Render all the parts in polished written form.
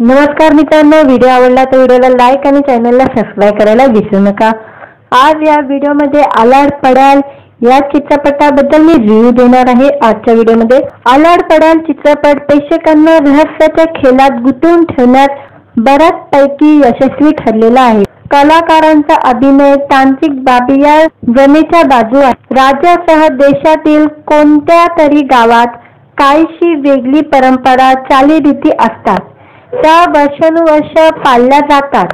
नमस्कार मित्रांनो, व्हिडिओ आवडला तर व्हिडिओला लाईक आणि चॅनलला सबस्क्राइब करायला विसरू नका। आज या व्हिडिओमध्ये आलाड पडाल या चित्रपटाबद्दल मी रिव्ह्यू देणार आहे। आजच्या व्हिडिओमध्ये आलाड पडाल चित्रपट प्रेक्षकांना रहस्याच्या खेळात गुंतवून ठेवण्यात बऱ्याचपैकी यशस्वी ठरलेला आहे। कलाकारांचा अभिनय, तांत्रिक बाबी या जमेच्या बाजू आहेत। राज्यासह देशातील कोणत्या तरी गावात काहीशी वेगळी परंपरा, चालीरीती असतात। त्या वर्षानुवर्ष पाळल्या जातात।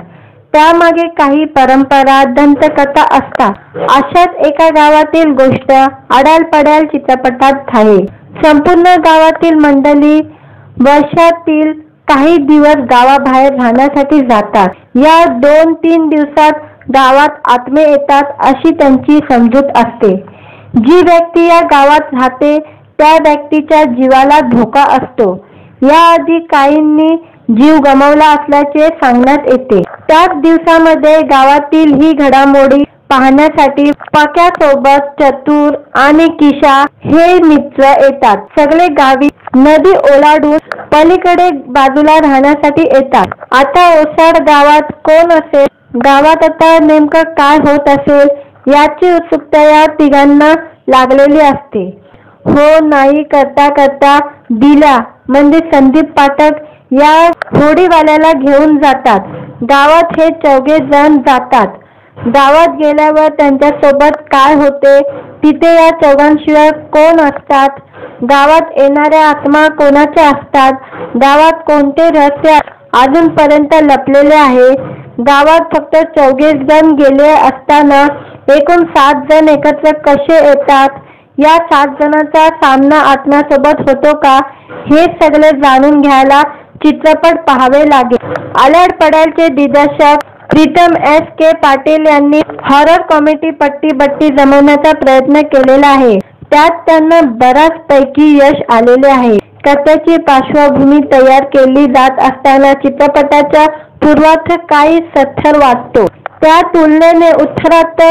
त्यामागे काही परंपरा, दंतकथा असतात। अशाच एका गावातील गोष्ट आलाड पडाल चित्रपटात आहे। संपूर्ण गावातील मंडळी वर्षातील काही दिवस गावाबाहेर राहण्यासाठी जातात। या 2-3 दिवसात गावात आत्मे येतात अशी त्यांची समजूत असते। जी व्यक्ती या गावात राहते त्या व्यक्तीच्या जीवाला धोका असतो। याआधी काहींनी जीव गमावला असल्याचे सांगण्यात येते। त्याच दिवसामध्ये गावातील ही घडामोडी पाहण्यासाठी पक्यासोबत चतुर आणि किशा हे मित्र येतात। सगळे गावी नदी ओलांडून पलीकडे बाजूला राहण्यासाठी येतात। आता ओसाड गावात कोण असेल, गावात आता नेमकं काय होत असेल याची उत्सुकता या तिघांना लागलेली असते। हो नाही करता करता दिल्या म्हणजे संदीप पाठक या होडीवाल्याला घेऊन जातात। गावात हे 4घे जण जातात। गावात गेल्यावर त्यांच्यासोबत काय होते, तिथे या 4घांशिवाय कोण असतात, गावात येणाऱ्या आत्मा कोणाच्या असतात, गावात कोणते रहस्य अजूनपर्यंत लपलेले आहे। गावात फक्त 4घे जण गेले असताना एकूण 7 जण एकत्र कसे येतात, या 7 जणांचा सामना आत्म्यासोबत होतो का, हे सगळे जाणून घ्यायला चित्रपट पाहावे लागेल। आलाड पडालचे दिग्दर्शक प्रीतम S.K. पाटील यांनी हॉरर कॉमेडी पट्टी बट्टी जमवण्याचा प्रयत्न केलेला आहे। त्यात त्यांना बऱ्याचपैकी यश आलेले आहे। कथेची पार्श्वभूमी तयार केली जात असताना चित्रपटाचा पूर्वार्ध काही सत्तर वाटतो। त्या तुलनेने उत्तरार्ध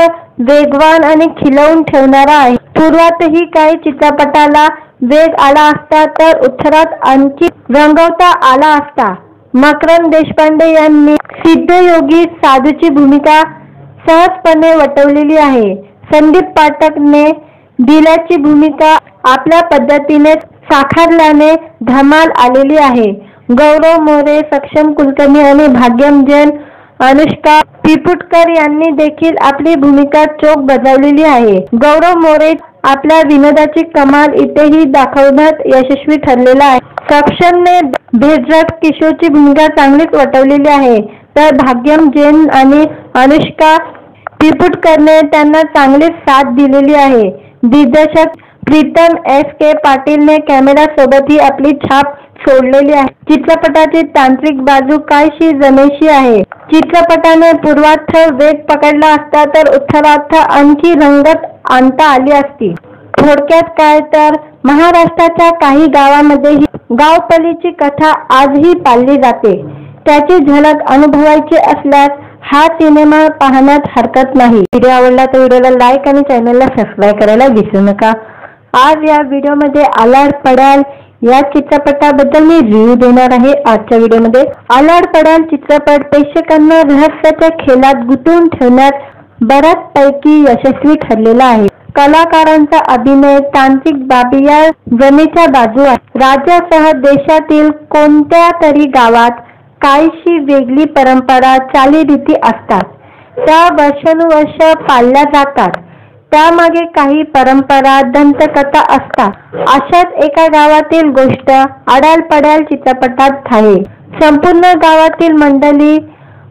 वेगवान आणि खिळवून ठेवणारा आहे। पूर्वार्धही काही चित्रपटाला वेग आला असता तर उत्तरार्ध आणखी रंगवता आला असता। मकरंद देशपांडे यांनी सिद्धयोगी साधूची भूमिका सहजपणे वठवलेली आहे। संदीप पाठकने दिल्याची भूमिका आपल्या पद्धतीने साकारल्याने धमाल आलेली आहे। गौरव मोरे, सक्षम कुलकर्णी आणि भाग्यम जैन, अनुष्का पिपुटकर यांनी देखील आपली भूमिका चोख बजावलेली आहे। गौरव मोरे आपल्या विनोदाची कमाल इथेही दाखवण्यात यशस्वी ठरलेला आहे। सक्षमने भेदरक किशोरची भूमिका चांगलीच वठवलेली आहे, तर भाग्यम जैन आणि अनुष्का पिपुटकरने त्यांना चांगलीच साथ दिलेली आहे। दिग्दर्शक प्रीतम S.K. पाटीलने कॅमेऱ्यासोबतही आपली छाप सोडलेली आहे। चित्रपटाची तांत्रिक बाजू काहीशी जमेशी आहे। चित्रपटाने पूर्वार्ध वेग पकडला असता तर उत्तरार्ध आणखी रंगत आणता आली असती। थोडक्यात काय तर महाराष्ट्राच्या काही गावांमध्ये ही गावपलीची कथा आजही पाळली जाते। त्याची झलक अनुभवायची असल्यास हा सिनेमा पाहण्यात हरकत नाही। व्हिडिओ आवडला तर व्हिडिओला लाईक आणि चॅनलला सबस्क्राइब करायला विसरू नका। आज या व्हिडिओमध्ये आलाड पडाल या चित्रपटाबद्दल मी रिव्ह्यू देणार आहे। आजच्या व्हिडिओमध्ये आलाड पडाल चित्रपट प्रेक्षकांना रहस्याच्या खेळात गुंतवून ठेवण्यात बऱ्याचपैकी यशस्वी ठरलेला आहे। कलाकारांचा अभिनय, तांत्रिक बाबी या जमेच्या बाजू आहेत। राज्यासह देशातील कोणत्या तरी गावात काहीशी वेगळी परंपरा, चालीरीती असतात। त्या वर्षानुवर्ष पाळल्या जातात। त्यामागे काही परंपरा, दंतकथा असतात। अशाच एका गावातील गोष्ट आलाड पडाल चित्रपटात आहे। संपूर्ण गावातील मंडळी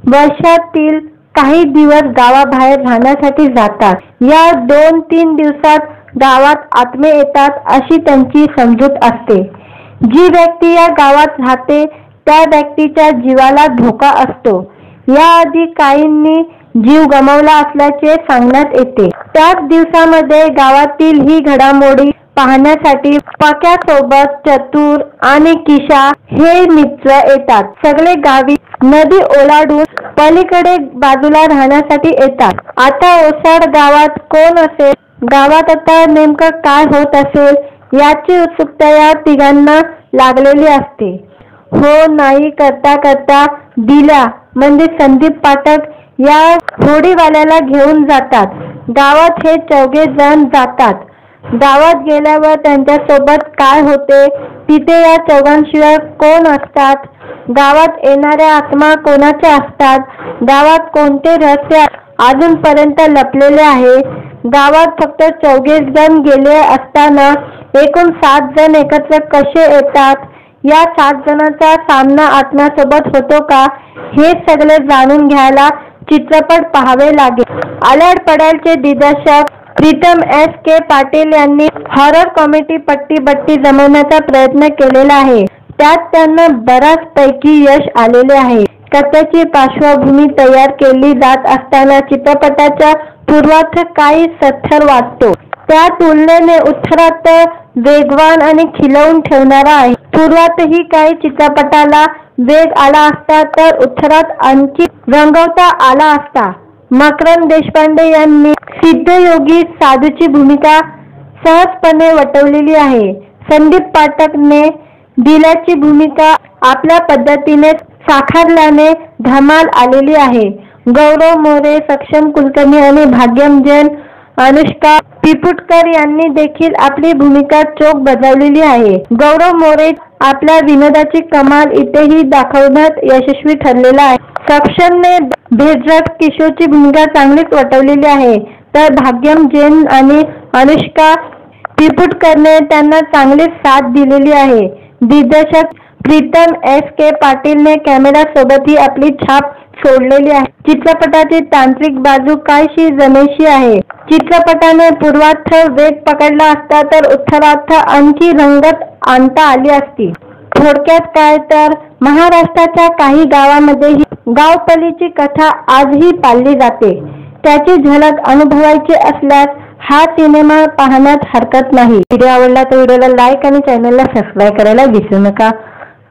वर्षातील काही दिवस गावाबाहेर राहण्यासाठी जातात। या 2-3 दिवसात गावात आत्मे येतात अशी त्यांची समजूत असते। जी व्यक्ती या गावात राहते त्या व्यक्तीच्या जीवाला धोका असतो। याआधी काहींनी जीव गमावला असल्याचे सांगण्यात येते। त्याच दिवसामध्ये गावातील ही घडामोडी पाहण्यासाठी पक्यासोबत चतुर आणि किशा हे मित्र येतात। सगळे गावी नदी ओलांडून पलीकडे बाजूला राहण्यासाठी येतात। आता ओसाड गावात कोण असेल, गावात आता नेमकं काय होत असेल याची उत्सुकता या तिघांना लागलेली असते। हो नाही करता करता दिल्या म्हणजे संदीप पाठक या होडीवाल्याला घेऊन जातात. गावात हे चौघे जण जातात. गावात गेल्यावर त्यांच्यासोबत काय होते, तिथे या चौघांशिवाय कोण असतात, गावात येणाऱ्या आत्मा कोणाच्या असतात, गावात कोणते रहस्य अजूनपर्यंत लपलेले आहे. गावात फक्त 24 जण गेले असताना एकूण 7 जण एकत्र कसे येतात, या 7 जणांचा सामना आत्म्यासोबत होतो का, हे सगळे जाणून घ्यायला चित्रपट पाहावे लागेल. आलाड पडालचे दिग्दर्शक प्रीतम एस के पाटील यांनी हॉरर कॉमेडी पट्टी बट्टी जमवण्याचा प्रयत्न केलेला आहे. त्यात त्यांना बऱ्याचपैकी यश आलेले आहे. कथेची पार्श्वभूमी तयार केली जात असताना चित्रपटाचा पूर्वार्ध काही सत्तर वाटतो. त्या तुलनेने उत्तरार्ध वेगवान आणि खिलवून ठेवणारा आहे. पूर्वार्धही काही चित्रपटाला वेग आला असता तर उत्तरार्ध आणखी रंगवता आला असता. मकरंद देशपांडे यांनी सिद्धयोगी साधूची भूमिका सहजपणे वठवलेली आहे. संदीप पाठकने दिल्याची भूमिका आपल्या पद्धतीने साकारल्याने धमाल आलेली आहे. गौरव मोरे, सक्षम कुलकर्णी आणि भाग्यम जैन, अनुष्का पिपुटकर यांनी देखील आपली भूमिका चोख बजावलेली आहे. गौरव मोरे आपल्या विनोदाची कमाल इथेही दाखवण्यात यशस्वी ठरलेला आहे. सक्षमने भेदरक किशोरची भूमिका चांगलीच वठवलेली आहे, तर भाग्यम जैन आणि अनुष्का पिपुटकरने त्यांना चांगलीच साथ दिलेली आहे. दिग्दर्शक प्रीतम एस के पाटीलने कॅमेरा सोबतही आपली छाप सोडलेली आहे. चित्रपटाची तांत्रिक बाजू काहीशी जमेशी आहे. चित्रपटाने पूर्वार्ध वेग पकडला असता तर उत्तरार्ध आणखी रंगत आणता आली असती. थोडक्यात काय तर महाराष्ट्राच्या काही गावांमध्येही गावपलीची कथा आजही पाळली जाते. त्याची झलक अनुभवायची असल्यास हा सिनेमा पाहण्यात हरकत नाही. व्हिडिओ आवडला तर व्हिडिओला लाईक आणि चॅनलला सबस्क्राईब करायला विसरू नका.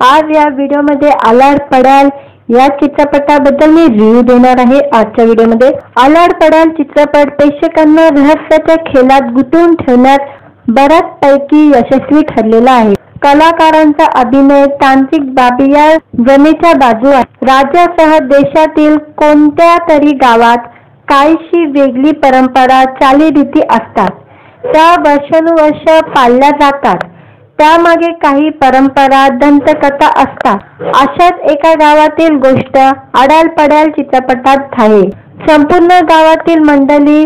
आज या व्हिडिओमध्ये आलाड पडाल या चित्रपटाबद्दल मी रिव्ह्यू देणार आहे. आजच्या व्हिडिओमध्ये आलाड पडाल चित्रपट प्रेक्षकांना रहस्याच्या खेळात गुंतवून ठेवण्यात बऱ्याचपैकी यशस्वी ठरलेला आहे. कलाकारांचा अभिनय, तांत्रिक बाबी या जमेच्या बाजू आहेत. राज्यासह देशातील कोणत्या तरी गावात काहीशी वेगळी परंपरा, चालीरीती असतात. त्या वर्षानुवर्ष पाळल्या जातात. त्यामागे काही परंपरा, दंतकथा असतात. अशाच एका गावातील गोष्ट आलाड पडाल चित्रपटात आहे. संपूर्ण गावातील मंडळी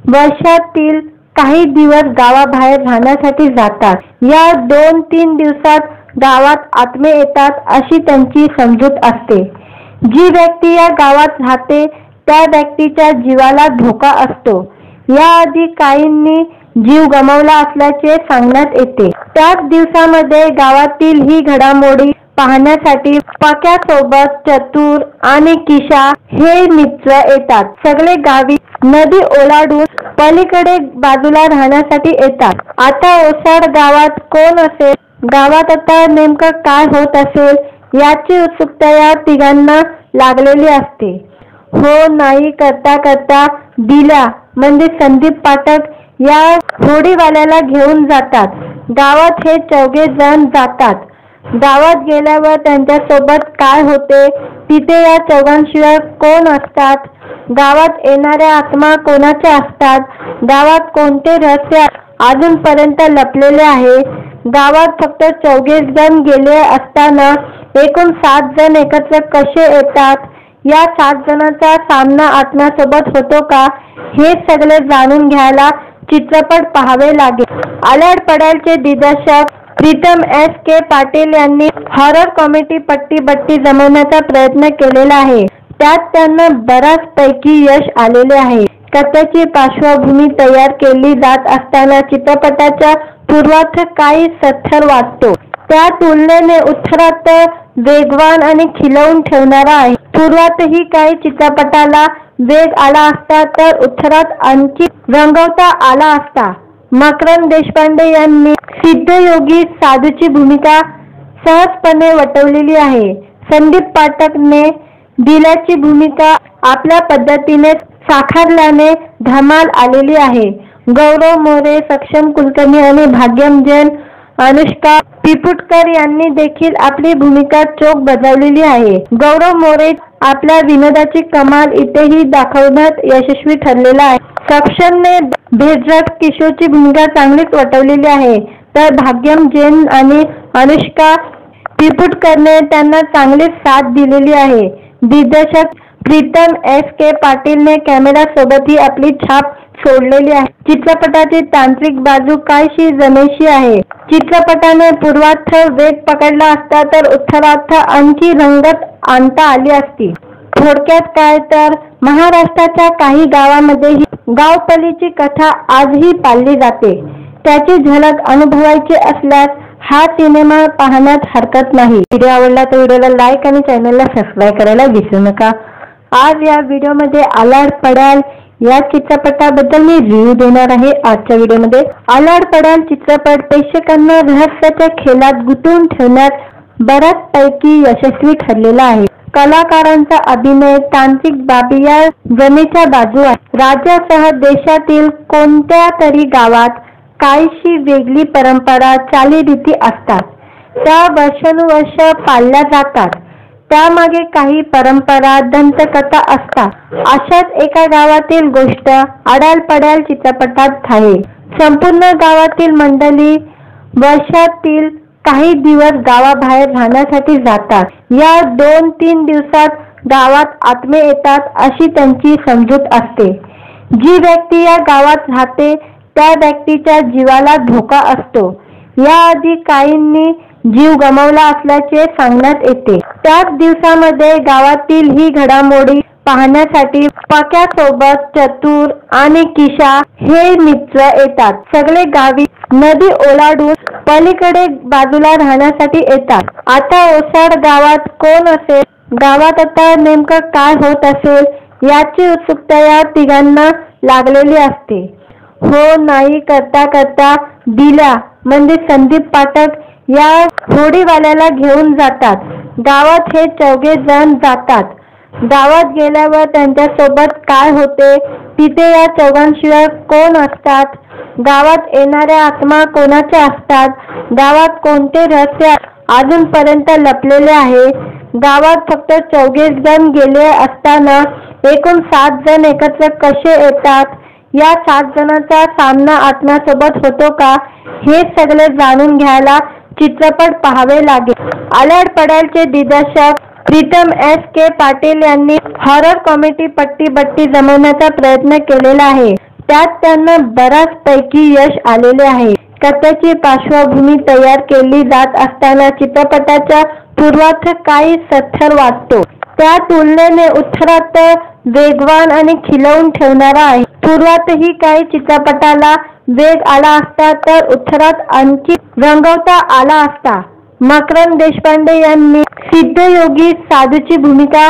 वर्षातील काही दिवस गावाबाहेर राहण्यासाठी जातात. या 2-3 दिवसात गावात आत्मे येतात अशी त्यांची समजूत असते. जी व्यक्ती या गावात राहते त्या व्यक्तीच्या जीवाला धोका असतो. याआधी काहींनी जीव गमावला असल्याचे सांगण्यात येते. त्याच दिवसामध्ये गावातील ही घडामोडी पाहण्यासाठी पक्यासोबत चतुर आणि किशा हे मित्र येतात. सगळे गावी नदी ओलांडून पलीकडे बाजूला राहण्यासाठी येतात. आता ओसाड गावात कोण असेल, गावात आता नेमकं काय होत असेल याची उत्सुकता या तिघांना लागलेली असते. हो नाही करता करता दिल्या म्हणजे संदीप पाठक या होडीवाल्याला घेऊन जातात. गावात हे चौघे जण जातात. गावात गेल्यावर त्यांच्यासोबत काय होते, तिथे या चौघांशिवाय कोण असतात, गावात येणाऱ्या आत्मा कोणाच्या असतात, गावात कोणते रहस्य अजूनपर्यंत लपलेले आहे, गावात फक्त 24 जण गेले असताना एकूण 7 जण एकत्र कसे येतात, या 7 जणांचा सामना आत्म्यासोबत होतो का, हे सगळे जाणून घ्यायला चित्रपट पाहावे लागेल. आलाड पडालचे दिग्दर्शक प्रीतम एस के पाटील यांनी हॉरर कॉमेडी पट्टी बट्टी जमवण्याचा प्रयत्न केलेला आहे. त्यात त्यांना बऱ्याचपैकी यश आलेले आहे. कथेची पार्श्वभूमी तयार केली जात असताना चित्रपटाचा पूर्वार्ध काही सत्तर वाटतो. त्या तुलनेने उत्तरार्ध वेगवान आणि खिलवून ठेवणारा आहे. पूर्वार्धही काही चित्रपटाला वेग आला असता तर उत्तरार्ध आणखी रंगवता आला असता. मकरंद देशपांडे यांनी सिद्धयोगी साधूची भूमिका सहजपणे वठवलेली आहे. संदीप पाठकने दिल्याची भूमिका आपल्या पद्धतीने साकारल्याने धमाल आलेली आहे. गौरव मोरे, सक्षम कुलकर्णी आणि भाग्यम जैन, अनुष्का पिपुटकर यांनी देखील आपली भूमिका चोख बजावलेली आहे. गौरव मोरे आपल्या विनोदाची कमाल इथेही दाखवण्यात यशस्वी ठरलेला आहे. सक्षमने भेदरक किशोरची भूमिका चांगलीच वटवलेली आहे, तर भाग्यम जैन आणि अनुष्का पिपुटकरने त्यांना चांगलीच साथ दिलेली आहे. दिग्दर्शक प्रीतम S.K. पाटीलने कॅमेरा सोबतही आपली छाप सोडलेली आहे. चित्रपटाची तांत्रिक बाजू काहीशी जमेशी आहे. चित्रपटाने पूर्वार्थ वेग पकडला असता तर उत्तरार्थ आणखी रंगत आणता आली असती. थोडक्यात काय तर महाराष्ट्राच्या काही गावांमध्येही गावपलीची कथा आजही पाळली जाते. त्याची झलक अनुभवायची असल्यास हा सिनेमा पाहण्यात हरकत नाही. व्हिडिओ आवडला तर व्हिडिओला लाईक आणि चॅनलला सबस्क्राईब करायला विसरू नका. आज या व्हिडिओमध्ये आलाड पडाल या चित्रपटाबद्दल मी रिव्ह्यू देणार आहे. आजच्या व्हिडिओमध्ये आलाड पडाल चित्रपट प्रेक्षकांना रहस्याच्या खेळात गुंतवून ठेवण्यात बऱ्याचपैकी यशस्वी ठरलेला आहे. कलाकारांचा अभिनय, तांत्रिक बाबी या जमेच्या बाजू आहेत. राज्यासह देशातील कोणत्या तरी गावात काहीशी वेगळी परंपरा, चालीरीती असतात. त्या वर्षानुवर्ष पाळल्या जातात. त्यामागे काही परंपरा, दंतकथा असतात. अशाच एका गावातील गोष्ट आलाड पडाल चित्रपटात आहे. संपूर्ण गावातील मंडळी वर्षातील काही दिवस गावाबाहेर राहण्यासाठी जातात. या 2-3 दिवसात गावात आत्मे येतात अशी त्यांची समजूत असते. जी व्यक्ती या गावात राहते त्या व्यक्तीच्या जीवाला धोका असतो. याआधी काहींनी जीव गमावला असल्याचे सांगण्यात येते. त्याच दिवसामध्ये गावातील ही घडामोडी पाहण्यासाठी पक्यासोबत चतुर आणि किशा हे मित्र येतात. सगळे गावी नदी ओलांडून पलीकडे बाजूला राहण्यासाठी येतात. आता ओसाड गावात कोण असेल, गावात आता नेमकं काय होत असेल याची उत्सुकता या तिघांना लागलेली असते. हो नाही करता करता दिल्या म्हणजे संदीप पाठक या होडीवाल्याला घेऊन जातात. गावात हे 4घे जण जातात. गावात गेल्यावर त्यांच्यासोबत काय होते, तिथे या 4घांशिवाय कोण असतात, गावात येणाऱ्या आत्मा कोणाच्या असतात, गावात कोणते रहस्य अजूनपर्यंत लपलेले आहे. गावात फक्त 4घे जण गेले असताना एकूण 7 जण एकत्र कसे येतात, या 7 जणांचा सामना आत्म्यासोबत होतो का, हे सगळे जाणून घ्यायला चित्रपट पाहावे लागेल. आलाड पडालचे दिग्दर्शक प्रीतम S.K. पाटील यांनी हॉरर कॉमेडी पट्टी जमवण्याचा प्रयत्न केलेला आहे. त्यात त्यांना बऱ्याचपैकी यश आलेले आहे. कथेची पार्श्वभूमी तयार केली जात असताना चित्रपटाच्या पूर्वार्थ काही सत्तर वाटतो. त्या तुलनेने उत्तरार्थ वेगवान आणि खिलवून ठेवणारा आहे. पूर्वातही काही चित्रपटाला वेग आला असता तर उत्तरात आणखी रंगवता आला असता. मकरंद देशपांडे यांनी सिद्धयोगी साधूची भूमिका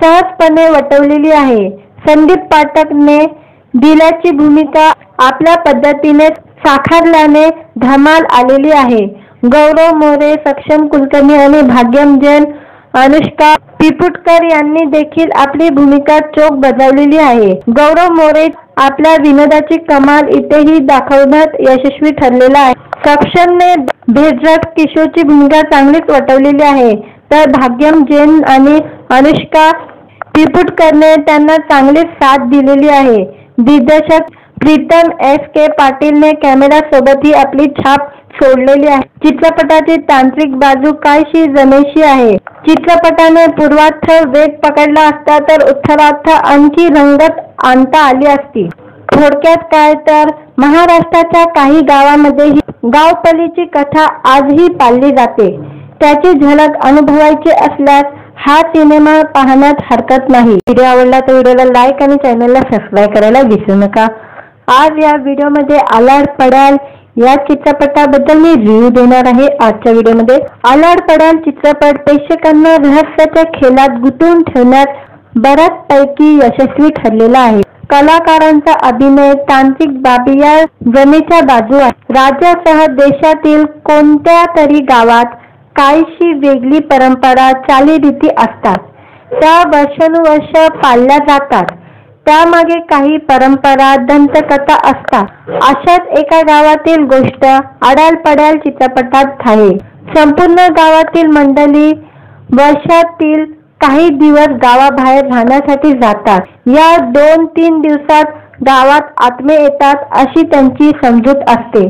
सहजपणे वटवलेली आहे. संदीप पाठकने दिल्याची भूमिका आपल्या पद्धतीने साकारल्याने धमाल आलेली आहे. गौरव मोरे, सक्षम कुलकर्णी आणि भाग्यम जैन, अनुष्का पिपुटकर यांनी देखील आपली भूमिका चोख बजावलेली आहे. गौरव मोरे आपल्या विनोदाची कमाल इथेही दाखवण्यात यशस्वी ठरलेला आहे. सक्षमने भेदरक किशोरची भूमिका चांगलीच वटवलेली आहे, तर भाग्यम जैन आणि अनुष्का पिपुटकरने त्यांना चांगलीच साथ दिलेली आहे. दिग्दर्शक प्रीतम S.K. पाटीलने कॅमेरा सोबतही आपली छाप सोडलेली आहे. चित्रपटाची तांत्रिक बाजू काहीशी जमेशी आहे. चित्रपटाने पूर्वार्थ वेग पकडला असता तर उत्तरार्थ आणखी रंगत आणता आली असती. थोडक्यात काय तर महाराष्ट्राच्या काही गावांमध्येही गावपलीची कथा आजही पाळली जाते. त्याची झलक अनुभवायची असल्यास हा सिनेमा पाहण्यात हरकत नाही. व्हिडिओ आवडला तर व्हिडिओला लाईक आणि चॅनलला सबस्क्राईब करायला विसरू नका. आज या व्हिडिओमध्ये आलाड पडाल या चित्रपटाबद्दल मी रिव्ह्यू देणार आहे. आजच्या व्हिडिओमध्ये आलाड पडाल चित्रपट प्रेक्षकांना रहस्याच्या खेळात गुंतवून ठेवण्यात बऱ्याचपैकी यशस्वी ठरलेला आहे. कलाकारांचा अभिनय, तांत्रिक बाबी या जमेच्या बाजू आहेत. राज्यासह देशातील कोणत्या तरी गावात काहीशी वेगळी परंपरा, चालीरीती असतात. त्या वर्षानुवर्ष पाळल्या जातात. त्यामागे काही परंपरा, दंतकथा असतात. अशाच एका गावातील गोष्ट आडाल पडाल चित्रपटात आहे. संपूर्ण गावातील मंडळी वर्षातील काही दिवस गावाबाहेर राहण्यासाठी जातात. या 2-3 दिवसात गावात आत्मे येतात अशी त्यांची समजूत असते.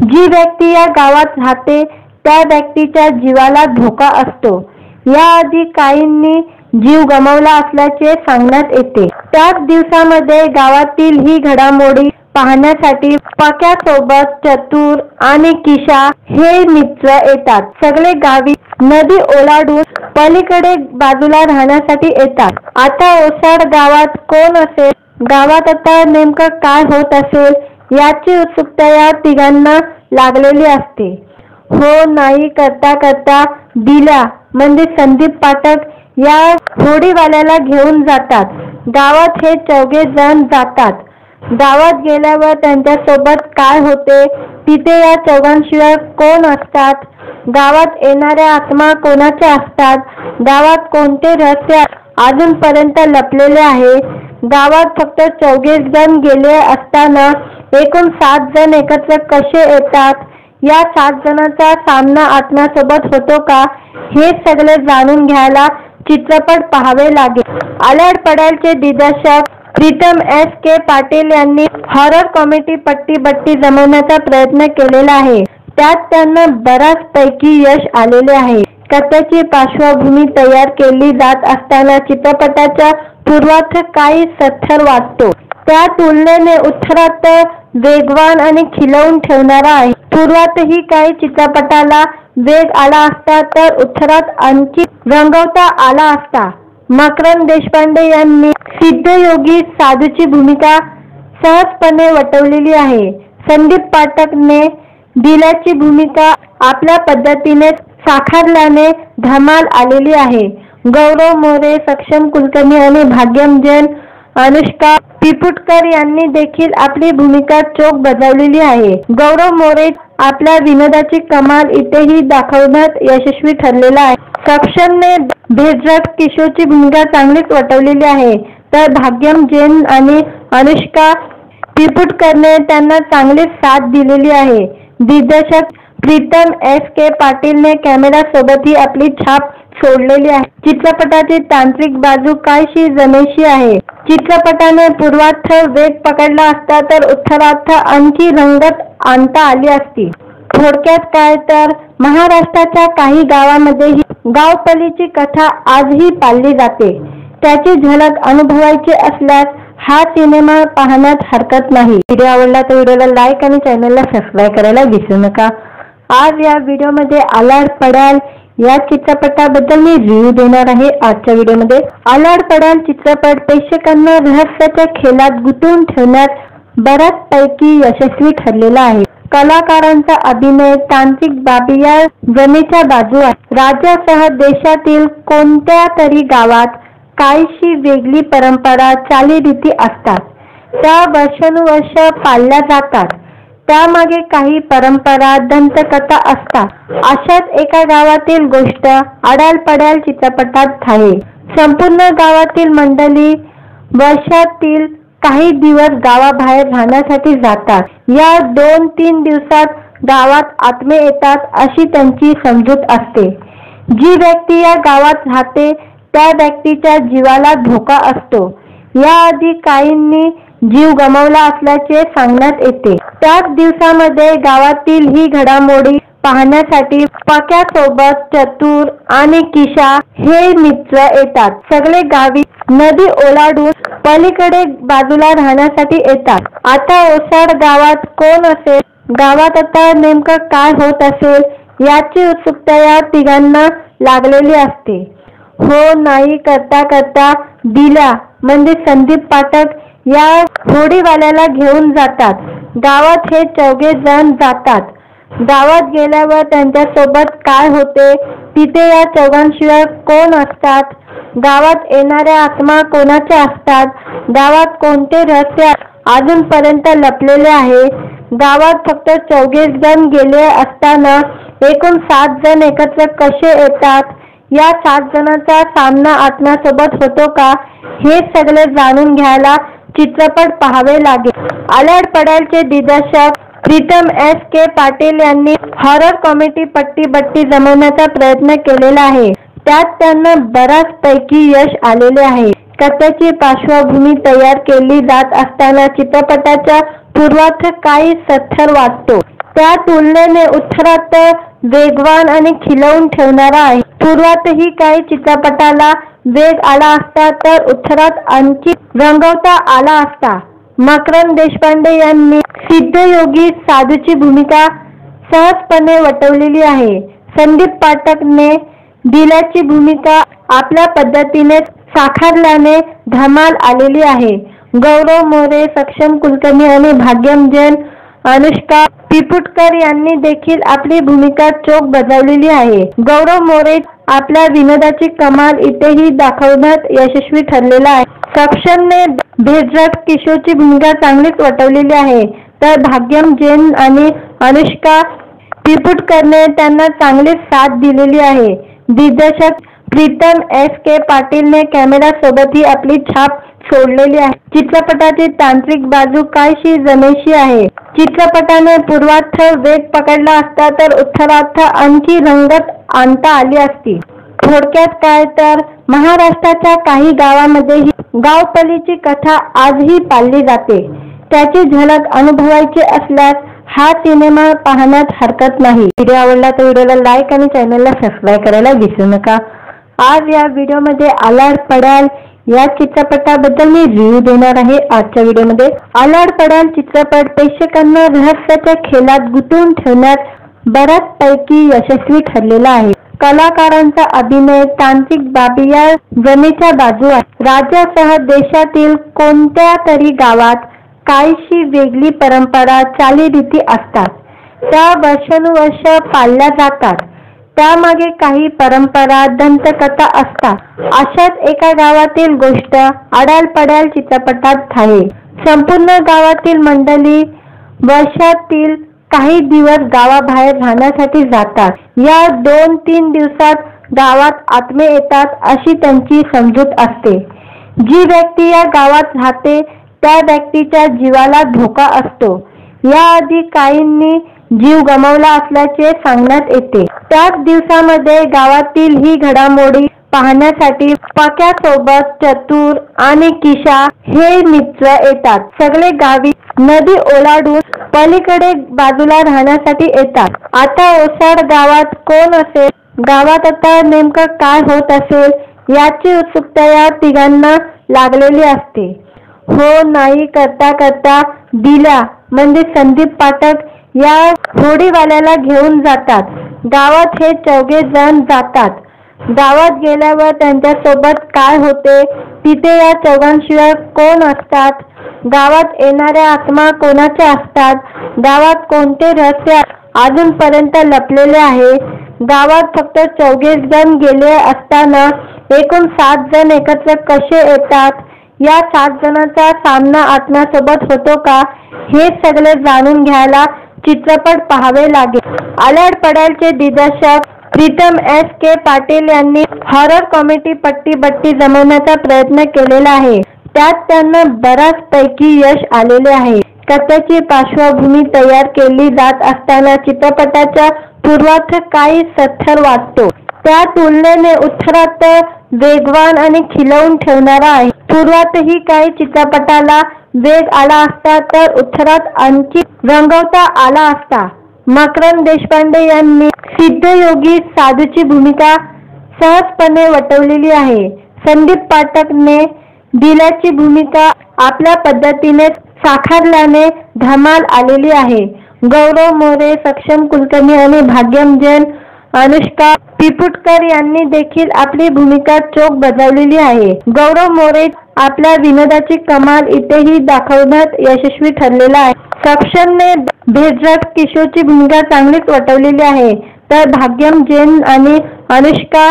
जी व्यक्ती या गावात राहते त्या व्यक्तीच्या जीवाला धोका असतो. याआधी काहींनी जीव गमावला असल्याचे सांगण्यात येते. त्याच दिवसामध्ये गावातील ही घडामोडी पाहण्यासाठी पक्यासोबत चतुर आणि किशा हे मित्र येतात. सगळे गावी नदी ओलांडून पलीकडे बाजूला राहण्यासाठी येतात. आता ओसाड गावात कोण असेल, गावात आता नेमकं काय होत असेल याची उत्सुकता या तिघांना लागलेली असते. हो नाही करता करता दिल्या म्हणजे संदीप पाठक या होडीवाल्याला घेऊन जातात. गावात हे चौघे जण जातात. गावात गेल्यावर त्यांच्यासोबत काय होते, तिथे या चौघांशिवाय कोण असतात, गावात येणाऱ्या आत्मा कोणाच्या असतात, गावात कोणते रहस्य अजूनपर्यंत लपलेले आहे. गावात फक्त 4 जण गेले असताना एकूण 7 जण एकत्र कसे येतात, या 7 जणांचा सामना आत्म्यासोबत होतो का, हे सगळे जाणून घ्यायला चित्रपट पाहावे लागेल. आलाड पडालचे दिग्दर्शक प्रीतम S.K. पाटील यांनी हॉरर कॉमेडी पट्टी बट्टी जमवण्याचा प्रयत्न केलेला आहे. त्यात त्यांना बऱ्याचपैकी यश आलेले आहे. कथेची पार्श्वभूमी तयार केली जात असताना चित्रपटाच्या पूर्वार्ध काही सत्तर वाटतो. त्या तुलनेने उत्तरार्ध वेगवान आणि खिलवून ठेवणारा आहे. पूर्वार्धही काही चित्रपटाला वेग आला असता तर उत्तरात आणखी रंगवता आला असता. मकरंद देशपांडे यांनी सिद्धयोगी साधूची भूमिका सहजपणे वठवलेली आहे. संदीप पाठकने दिल्याची भूमिका आपल्या पद्धतीने साकारल्याने धमाल आलेली आहे. गौरव मोरे, सक्षम कुलकर्णी आणि भाग्यम जैन, अनुष्का पिपुटकर यांनी देखील आपली भूमिका चोख बजावलेली आहे. गौरव मोरे आपल्या विनोदाची कमाल इथेही दाखवण्यात यशस्वी ठरलेला आहे. सक्षमने भेदरक किशोरची भूमिका चांगलीच वठवलेली आहे, तर भाग्यम जैन आणि अनुष्का पिपुटकरने त्यांना चांगलीच साथ दिलेली आहे. दिग्दर्शक प्रीतम S.K. पाटीलने कॅमेरासोबतही आपली छाप सोडलेली आहे. चित्रपटाची तांत्रिक बाजू काहीशी जमेशी आहे. चित्रपटाने पूर्वार्ध वेग पकडला असता तर उत्तरार्ध आणखी रंगत आणता आली असती. थोडक्यात काय तर महाराष्ट्राच्या काही गावांमध्येही गावपलीची कथा आजही पाळली जाते. त्याची झलक अनुभवायची असल्यास हा सिनेमा पाहण्यात हरकत नाही. व्हिडिओ आवडला तर व्हिडिओला लाईक आणि चॅनलला सबस्क्राईब करायला विसरू नका. आज या व्हिडिओमध्ये आलाड पडाल या चित्रपटाबद्दल मी रिव्ह्यू देणार आहे. आजच्या व्हिडिओमध्ये आलाड पडाल चित्रपट प्रेक्षकांना रहस्याच्या खेळात गुंतवून ठेवण्यात बऱ्याचपैकी यशस्वी ठरलेला आहे. कलाकारांचा अभिनय, तांत्रिक बाबी या जमेच्या बाजू आहेत. राज्यासह देशातील कोणत्या तरी गावात काहीशी वेगळी परंपरा, चालीरीती असतात. त्या वर्षानुवर्ष पाळल्या जातात. त्यामागे काही परंपरा, दंतकथा असतात. अशाच एका गावातील गोष्ट आडाल पडाल चित्रपटात आहे. संपूर्ण गावातील मंडळी वर्षातील काही दिवस गावाबाहेर राहण्यासाठी जातात. या 2-3 दिवसात गावात आत्मे येतात अशी त्यांची समजूत असते. जी व्यक्ती या गावात राहते त्या व्यक्तीच्या जीवाला धोका असतो. याआधी काहींनी जीव गमावला असल्याचे सांगण्यात येते. त्याच दिवसामध्ये गावातील ही घडामोडी पाहण्यासाठी पक्यासोबत चतुर आणि किशा हे मित्र येतात. सगळे गावी नदी ओलांडून पलीकडे बाजूला राहण्यासाठी येतात. आता ओसाड गावात कोण असेल, गावात आता नेमकं काय होत असेल याची उत्सुकता या तिघांना लागलेली असते. हो नाही करता करता दिल्या म्हणजे संदीप पाठक या होडीवाल्याला घेऊन जातात. गावात हे 4 जण जातात. गावात गेल्यावर त्यांच्यासोबत काय होते, तिथे या चौघांशिवाय कोण असतात, गावात येणाऱ्या आत्मा कोणाच्या असतात, गावात कोणते रहस्य अजूनपर्यंत लपलेले आहे. गावात फक्त 4 जण गेले असताना एकूण 7 जण एकत्र कसे येतात, या 7 जणांचा सामना आत्म्यासोबत होतो का, हे सगळे जाणून घ्यायला चित्रपट पाहावे लागेल। आल्याड पडालचे दिग्दर्शक प्रीतम S.K. पाटील यांनी हॉरर कॉमेडी पट्टी बट्टी जमवण्याचा प्रयत्न केलेला आहे। त्यात त्यांना बऱ्याचपैकी यश आलेले आहे। कथेची पार्श्वभूमी तयार केली जात असताना चित्रपटाच्या पूर्वार्ध काही सत्तर वाटतो। त्या तुलनेने उत्तरार्ध वेगवान आणि खिलवून ठेवणारा आहे। पूर्वार्धही काही चित्रपटाला वेग आला असता तर उत्तरार्ध आणखी रंगवता आला असता। मकरंद देशपांडे यांनी सिद्धयोगी साधूची भूमिका सहजपणे वठवलेली आहे। संदीप पाठकने दिल्याची भूमिका आपल्या पद्धतीने साकारल्याने धमाल आलेली आहे। गौरव मोरे, सक्षम कुलकर्णी आणि भाग्यम जैन, अनुष्का पिपुटकर यांनी देखील आपली भूमिका चोख बजावलेली आहे। गौरव मोरे आपल्या विनोदाची कमाल इथेही दाखवण्यात यशस्वी ठरलेला आहे। सक्षमने भेदरक किशोरची भूमिका चांगलीच वठवलेली आहे, तर भाग्यम जैन आणि अनुष्का पिपुटकरने त्यांना चांगली साथ दिलेली आहे। दिग्दर्शक प्रीतम S.K. पाटीलने कॅमेरा सोबतही आपली छाप सोडलेली आहे। चित्रपटाची तांत्रिक बाजू काहीशी जमेशी आहे। चित्रपटाने पूर्वार्ध वेग पकडला असता तर उत्तरार्ध आणखी रंगत आणता आली असती। थोडक्यात काय तर महाराष्ट्राच्या काही गावांमध्येही गावपलीची कथा आजही पाळली जाते। त्याची झलक अनुभवायची असल्यास हा सिनेमा पाहण्यात हरकत नाही। व्हिडिओ आवडला तर व्हिडिओला लाईक आणि चॅनलला सबस्क्राईब करायला विसरू नका। आज या व्हिडिओमध्ये आलाड पडाल या चित्रपटाबद्दल मी रिव्ह्यू देणार आहे। आजच्या व्हिडिओमध्ये आलाड पडाल चित्रपट प्रेक्षकांना रहस्याच्या खेळात गुंतवून ठेवण्यात बऱ्याचपैकी यशस्वी ठरलेला आहे। कलाकारांचा अभिनय, तांत्रिक बाबी या जमेच्या बाजू आहेत। राज्यासह देशातील कोणत्या तरी गावात काहीशी वेगळी परंपरा, चालीरीती असतात। त्या वर्षानुवर्ष पाळल्या जातात। त्यामागे काही परंपरा, दंतकथा असतात। अशाच एका गावातील गोष्ट आलाड पडाल चित्रपटात आहे। संपूर्ण गावातील मंडळी वर्षातील काही दिवस गावाबाहेर राहण्यासाठी जातात। या 2-3 दिवसात गावात आत्मे येतात अशी त्यांची समजूत असते। जी व्यक्ती या गावात राहते त्या व्यक्तीच्या जीवाला धोका असतो। याआधी काहींनी जीव गमावला असल्याचे सांगण्यात येते। त्याच दिवसामध्ये गावातील ही घडामोडी पाहण्यासाठी पक्यासोबत चतुर आणि किशा हे मित्र येतात। सगळे गावी नदी ओलांडून पलीकडे बाजूला राहण्यासाठी येतात। आता ओसाड गावात कोण असेल, गावात आता नेमकं काय होत असेल याची उत्सुकता या तिघांना लागलेली असते। हो नाही करता करता दिल्या म्हणजे संदीप पाठक या होडीवाल्याला घेऊन जातात। गावात हे चौघे जण जातात। गावात गेल्यावर त्यांच्यासोबत काय होते, तिथे या चौघांशिवाय कोण असतात, गावात येणाऱ्या आत्मा कोणाच्या असतात, गावात कोणते रहस्य अजूनपर्यंत लपलेले आहे। गावात फक्त 4 जण गेले असताना एकूण 7 जण एकत्र कसे येतात, या 7 जणांचा सामना आत्म्यासोबत होतो का, हे सगळे जाणून घ्यायला चित्रपट पाहावे लागेल। आल्याड पडालचे दिग्दर्शक प्रीतम S.K. पाटील यांनी हॉरर कॉमेडी पट्टी बट्टी जमवण्याचा प्रयत्न केलेला आहे। त्यात त्यांना बऱ्याचपैकी यश आलेले आहे। कथेची पार्श्वभूमी तयार केली जात असताना चित्रपटाच्या पूर्वार्ध काही सत्तर वाटतो। त्या तुलनेने उत्तरार्ध वेगवान आणि खिलवून ठेवणारा आहे। पूर्वार्धही काही चित्रपटाला वेग आला असता तर उत्तरार्ध आणखी रंगवता आला असता। मकरंद देशपांडे यांनी सिद्धयोगी साधूची भूमिका सहजपणे वठवलेली आहे। संदीप पाठकने दिल्याची भूमिका आपल्या पद्धतीने साकारल्याने धमाल आलेली आहे। गौरव मोरे, सक्षम कुलकर्णी आणि भाग्यम जैन, अनुष्का पिपुटकर यांनी देखील आपली भूमिका चोख बजावलेली आहे। गौरव मोरे आपल्या विनोदाची कमाल इथेही दाखवण्यात यशस्वी ठरलेला आहे। सक्षमने भेदरक किशोरची भूमिका चांगलीच वठवलेली आहे, तर भाग्यम जैन आणि अनुष्का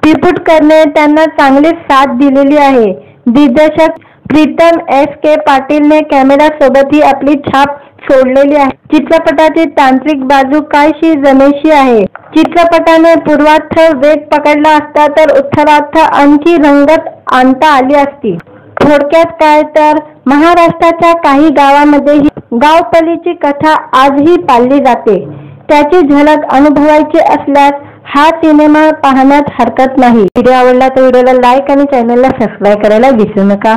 पिपुटकरने त्यांना चांगली साथ दिलेली आहे। दिग्दर्शक प्रीतम S.K. पाटीलने कॅमेरा सोबतही आपली छाप सोडलेली आहे। चित्रपटाची तांत्रिक बाजू काहीशी जमेशी आहे। चित्रपटाने पूर्वार्ध वेग पकडला असता तर उत्तरार्ध आणखी रंगत आणता आली असती। थोडक्यात काय तर महाराष्ट्राच्या काही गावामध्ये ही गावपलीची कथा आजही पाळली जाते. त्याची झलक अनुभवायची असल्यास हा सिनेमा पाहण्यात हरकत नाही. व्हिडिओ आवडला तर व्हिडिओला लाईक आणि चॅनलला सबस्क्राईब करायला विसरू नका.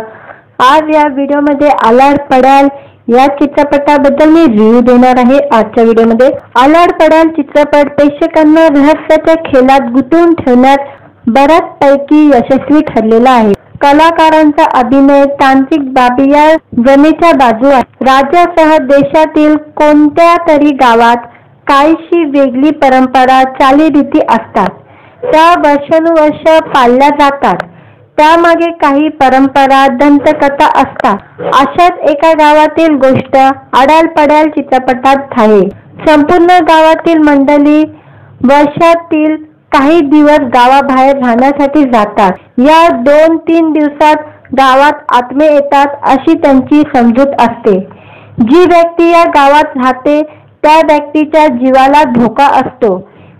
आज या व्हिडिओमध्ये आलाड पडाल या चित्रपटाबद्दल मी रिव्ह्यू देणार आहे. आजच्या व्हिडिओमध्ये आलाड पडाल चित्रपट प्रेक्षकांना रहस्याच्या खेळात गुंतवून ठेवण्यात बऱ्याचपैकी यशस्वी ठरलेला आहे. कलाकारांचा अभिनय, तांत्रिक बाबी या जमेच्या बाजू आहेत. राज्यासह देशातील कोणत्या तरी गावात काहीशी वेगळी परंपरा, चालीरीती असतात. त्या वर्षानुवर्ष पाळल्या जातात. त्यामागे काही परंपरा, दंतकथा असतात. अशाच एका गावातील गोष्ट आलाड पडाल चित्रपटात आहे. संपूर्ण गावातील मंडळी वर्षातील काही दिवस गावाबाहेर राहण्यासाठी जातात. या 2-3 दिवसात गावात आत्मे येतात अशी त्यांची समजूत असते. जी व्यक्ती या गावात राहते त्या व्यक्तीच्या जीवाला धोका असतो.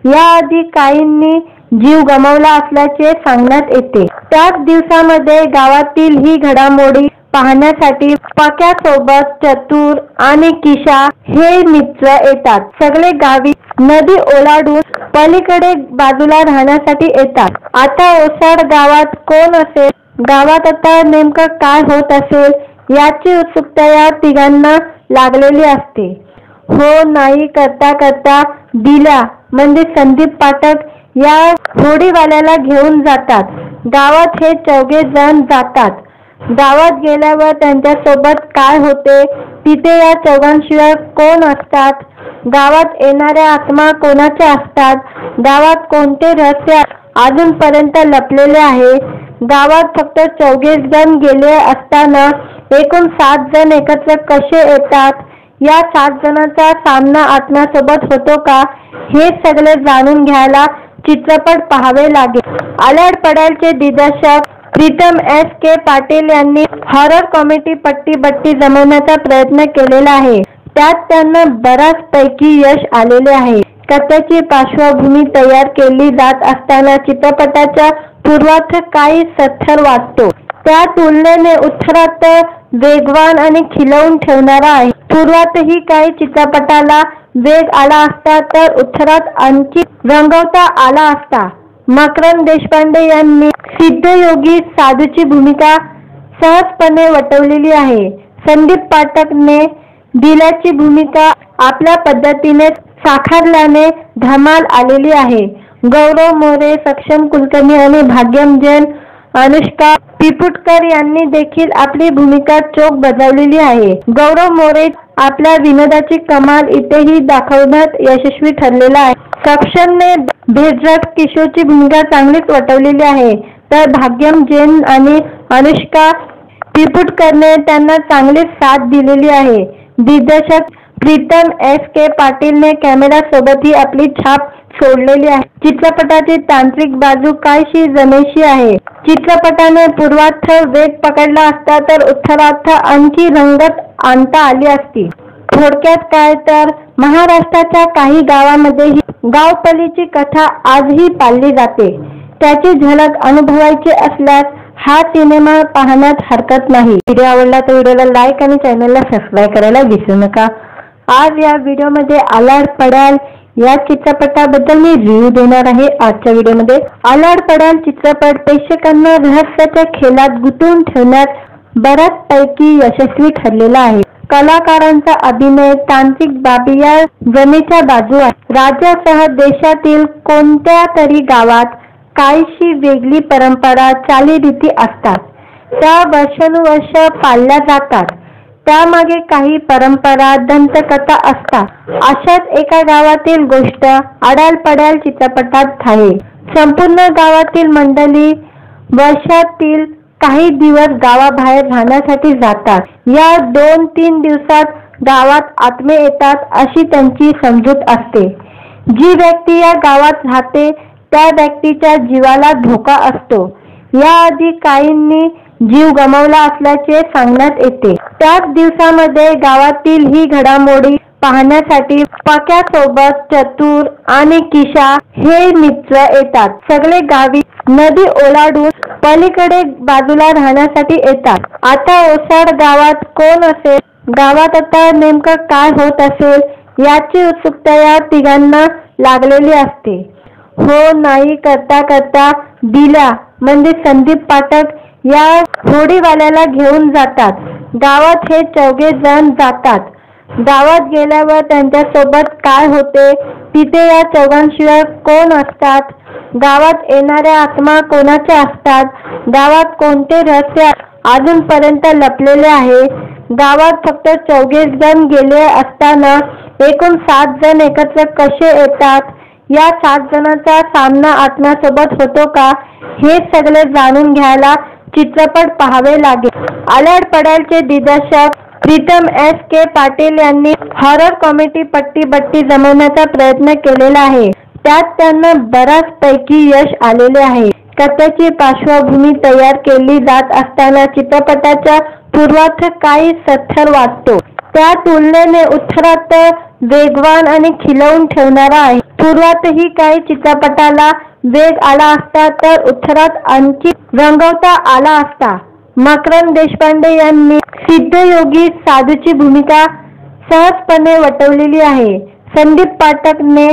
याआधी काहींनी जीव गमावला असल्याचे सांगण्यात येते. त्याच दिवसामध्ये गावातील ही घडामोडी पाहण्यासाठी पक्यासोबत चतुर आणि किशा हे मित्र येतात. सगळे गावी नदी ओलांडून पलीकडे बाजूला राहण्यासाठी येतात. आता ओसाड गावात कोण असेल, गावात आता नेमकं काय होत असेल याची उत्सुकता या तिघांना लागलेली असते. हो नाही करता करता दिल्या म्हणजे संदीप पाठक या होडीवाल्याला घेऊन जातात. गावात हे 4घे जण जातात. गावात गेल्यावर त्यांच्यासोबत काय होते, तिथे या 4घांशिवाय कोण असतात, गावात येणाऱ्या आत्मा कोणाच्या असतात, गावात कोणते रहस्य अजूनपर्यंत लपलेले आहे. गावात फक्त 4घे जण गेले असताना एकूण 7 जण एकत्र कसे येतात, या 7 जणांचा सामना आत्म्यासोबत होतो का, हे सगळे जाणून घ्यायला चित्रपट पाहावे लागेल. आलाड पडालचे दिग्दर्शक प्रीतम S.K. पाटील यांनी हॉरर कॉमेडी पट्टी बट्टी जमवण्याचा प्रयत्न केलेला आहे. त्यात त्यांना बऱ्याचपैकी यश आलेले आहे. कथेची पार्श्वभूमी तयार केली जात असताना चित्रपटाचा पूर्वार्ध काही सत्तर वाटतो. त्या तुलनेने उत्तरार्ध वेगवान आणि खिलवून ठेवणारा आहे. पूर्वार्ध ही काही चित्रपटाला वेग आला असता तर उत्तरार्ध आणखी रंगवता आला असता. मकरंद देशपांडे यांनी सिद्धयोगी साधूची भूमिका सहजपणे वठवलेली आहे. संदीप पाठकने दिल्याची भूमिका आपल्या पद्धतीने साकारल्याने धमाल आलेली आहे. गौरव मोरे, सक्षम कुलकर्णी आणि भाग्यम जैन, अनुष्का पिपुटकर यांनी देखील आपली भूमिका चोख बजावलेली आहे. गौरव मोरे आपल्या विनोदाची कमाल इथेही दाखवण्यात यशस्वी ठरलेला आहे. सक्षमने भेजट किशोरची भूमिका चांगलीच वठवलेली आहे, तर भाग्यम जैन आणि अनुष्का पिपुटकरने त्यांना चांगलीच साथ दिलेली आहे. दिग्दर्शक प्रीतम S.K. पाटीलने कॅमेरासोबतही आपली छाप सोडलेली आहे. चित्रपटाची तांत्रिक बाजू काहीशी जमेशी आहे. चित्रपटाने पूर्वार्ध वेग पकडला असता तर उत्तरार्ध आणखी रंगत आणता आली असती. थोडक्यात काय तर महाराष्ट्राच्या काही गावामध्ये ही गावपलीची कथा आजही पाळली जाते. त्याची झलक अनुभवायची असल्यास हा सिनेमा पाहण्यात हरकत नाही. व्हिडिओ आवडला तर व्हिडिओला लाईक आणि चॅनलला सबस्क्राईब करायला विसरू नका. आज या व्हिडिओमध्ये आलाड पडाल या चित्रपटाबद्दल मी रिव्ह्यू देणार आहे. आजच्या व्हिडिओमध्ये आलाड पडाल चित्रपट प्रेक्षकांना रहस्याच्या खेळात गुंतवून ठेवण्यात बऱ्याचपैकी यशस्वी ठरलेला आहे. कलाकारांचा अभिनय, तांत्रिक बाबी या जमेच्या बाजू आहेत. राज्यासह देशातील कोणत्या तरी गावात काहीशी वेगळी परंपरा, चालीरीती असतात. त्या वर्षानुवर्ष पाळल्या जातात. त्यामागे काही परंपरा, दंतकथा असतात. अशाच एका गावातील गोष्ट आलाड पडाल चित्रपटात आहे. संपूर्ण गावातील मंडळी वर्षातील काही दिवस गावाबाहेर राहण्यासाठी जातात. या 2-3 दिवसात गावात आत्मे येतात अशी त्यांची समजूत असते. जी व्यक्ती या गावात राहते त्या व्यक्तीच्या जीवाला धोका असतो. याआधी काहींनी जीव गमावला असल्याचे सांगण्यात येते. त्याच दिवसामध्ये गावातील ही घडामोडी पाहण्यासाठी पक्यासोबत चतुर आणि किशा हे मित्र येतात. सगळे गावी नदी ओलांडून पलीकडे बाजूला राहण्यासाठी येतात. आता ओसाड गावात कोण असेल, गावात आता नेमकं काय होत असेल याची उत्सुकता या तिघांना लागलेली असते. हो नाही करता करता दिल्या म्हणजे संदीप पाठक या होडीवाल्याला घेऊन जातात. गावात हे चौघे जण जातात. गावात गेल्यावर त्यांच्यासोबत काय होते, तिथे या चौघांशिवाय कोण असतात, गावात येणाऱ्या आत्मा कोणाच्या असतात, गावात कोणते रहस्य अजूनपर्यंत लपलेले आहे. गावात फक्त 24 जण गेले असताना एकूण 7 जण एकत्र कसे येतात, या 7 जणांचा सामना आत्म्यासोबत होतो का, हे सगळे जाणून घ्यायला चित्रपट पाहावे लागेल. आलाड पडालचे दिग्दर्शक प्रीतम एस के पाटील यांनी हॉरर कॉमेडी पट्टी बट्टी जमवण्याचा प्रयत्न केलेला आहे. त्यात त्यांना बऱ्याचपैकी यश आलेले आहे. कथेची पार्श्वभूमी तयार केली जात असताना चित्रपटाचा पूर्वार्ध काही सत्तर वाटतो. त्या तुलनेने उत्तरार्ध वेगवान आणि खिलवून ठेवणारा आहे. पूर्वातही काही चित्रपटाला वेग आला असता तर उत्तरात आणखी रंगवता आला असता. मकरंद देशपांडे यांनी सिद्धयोगी साधूची भूमिका सहजपणे वठवलेली आहे. संदीप पाठकने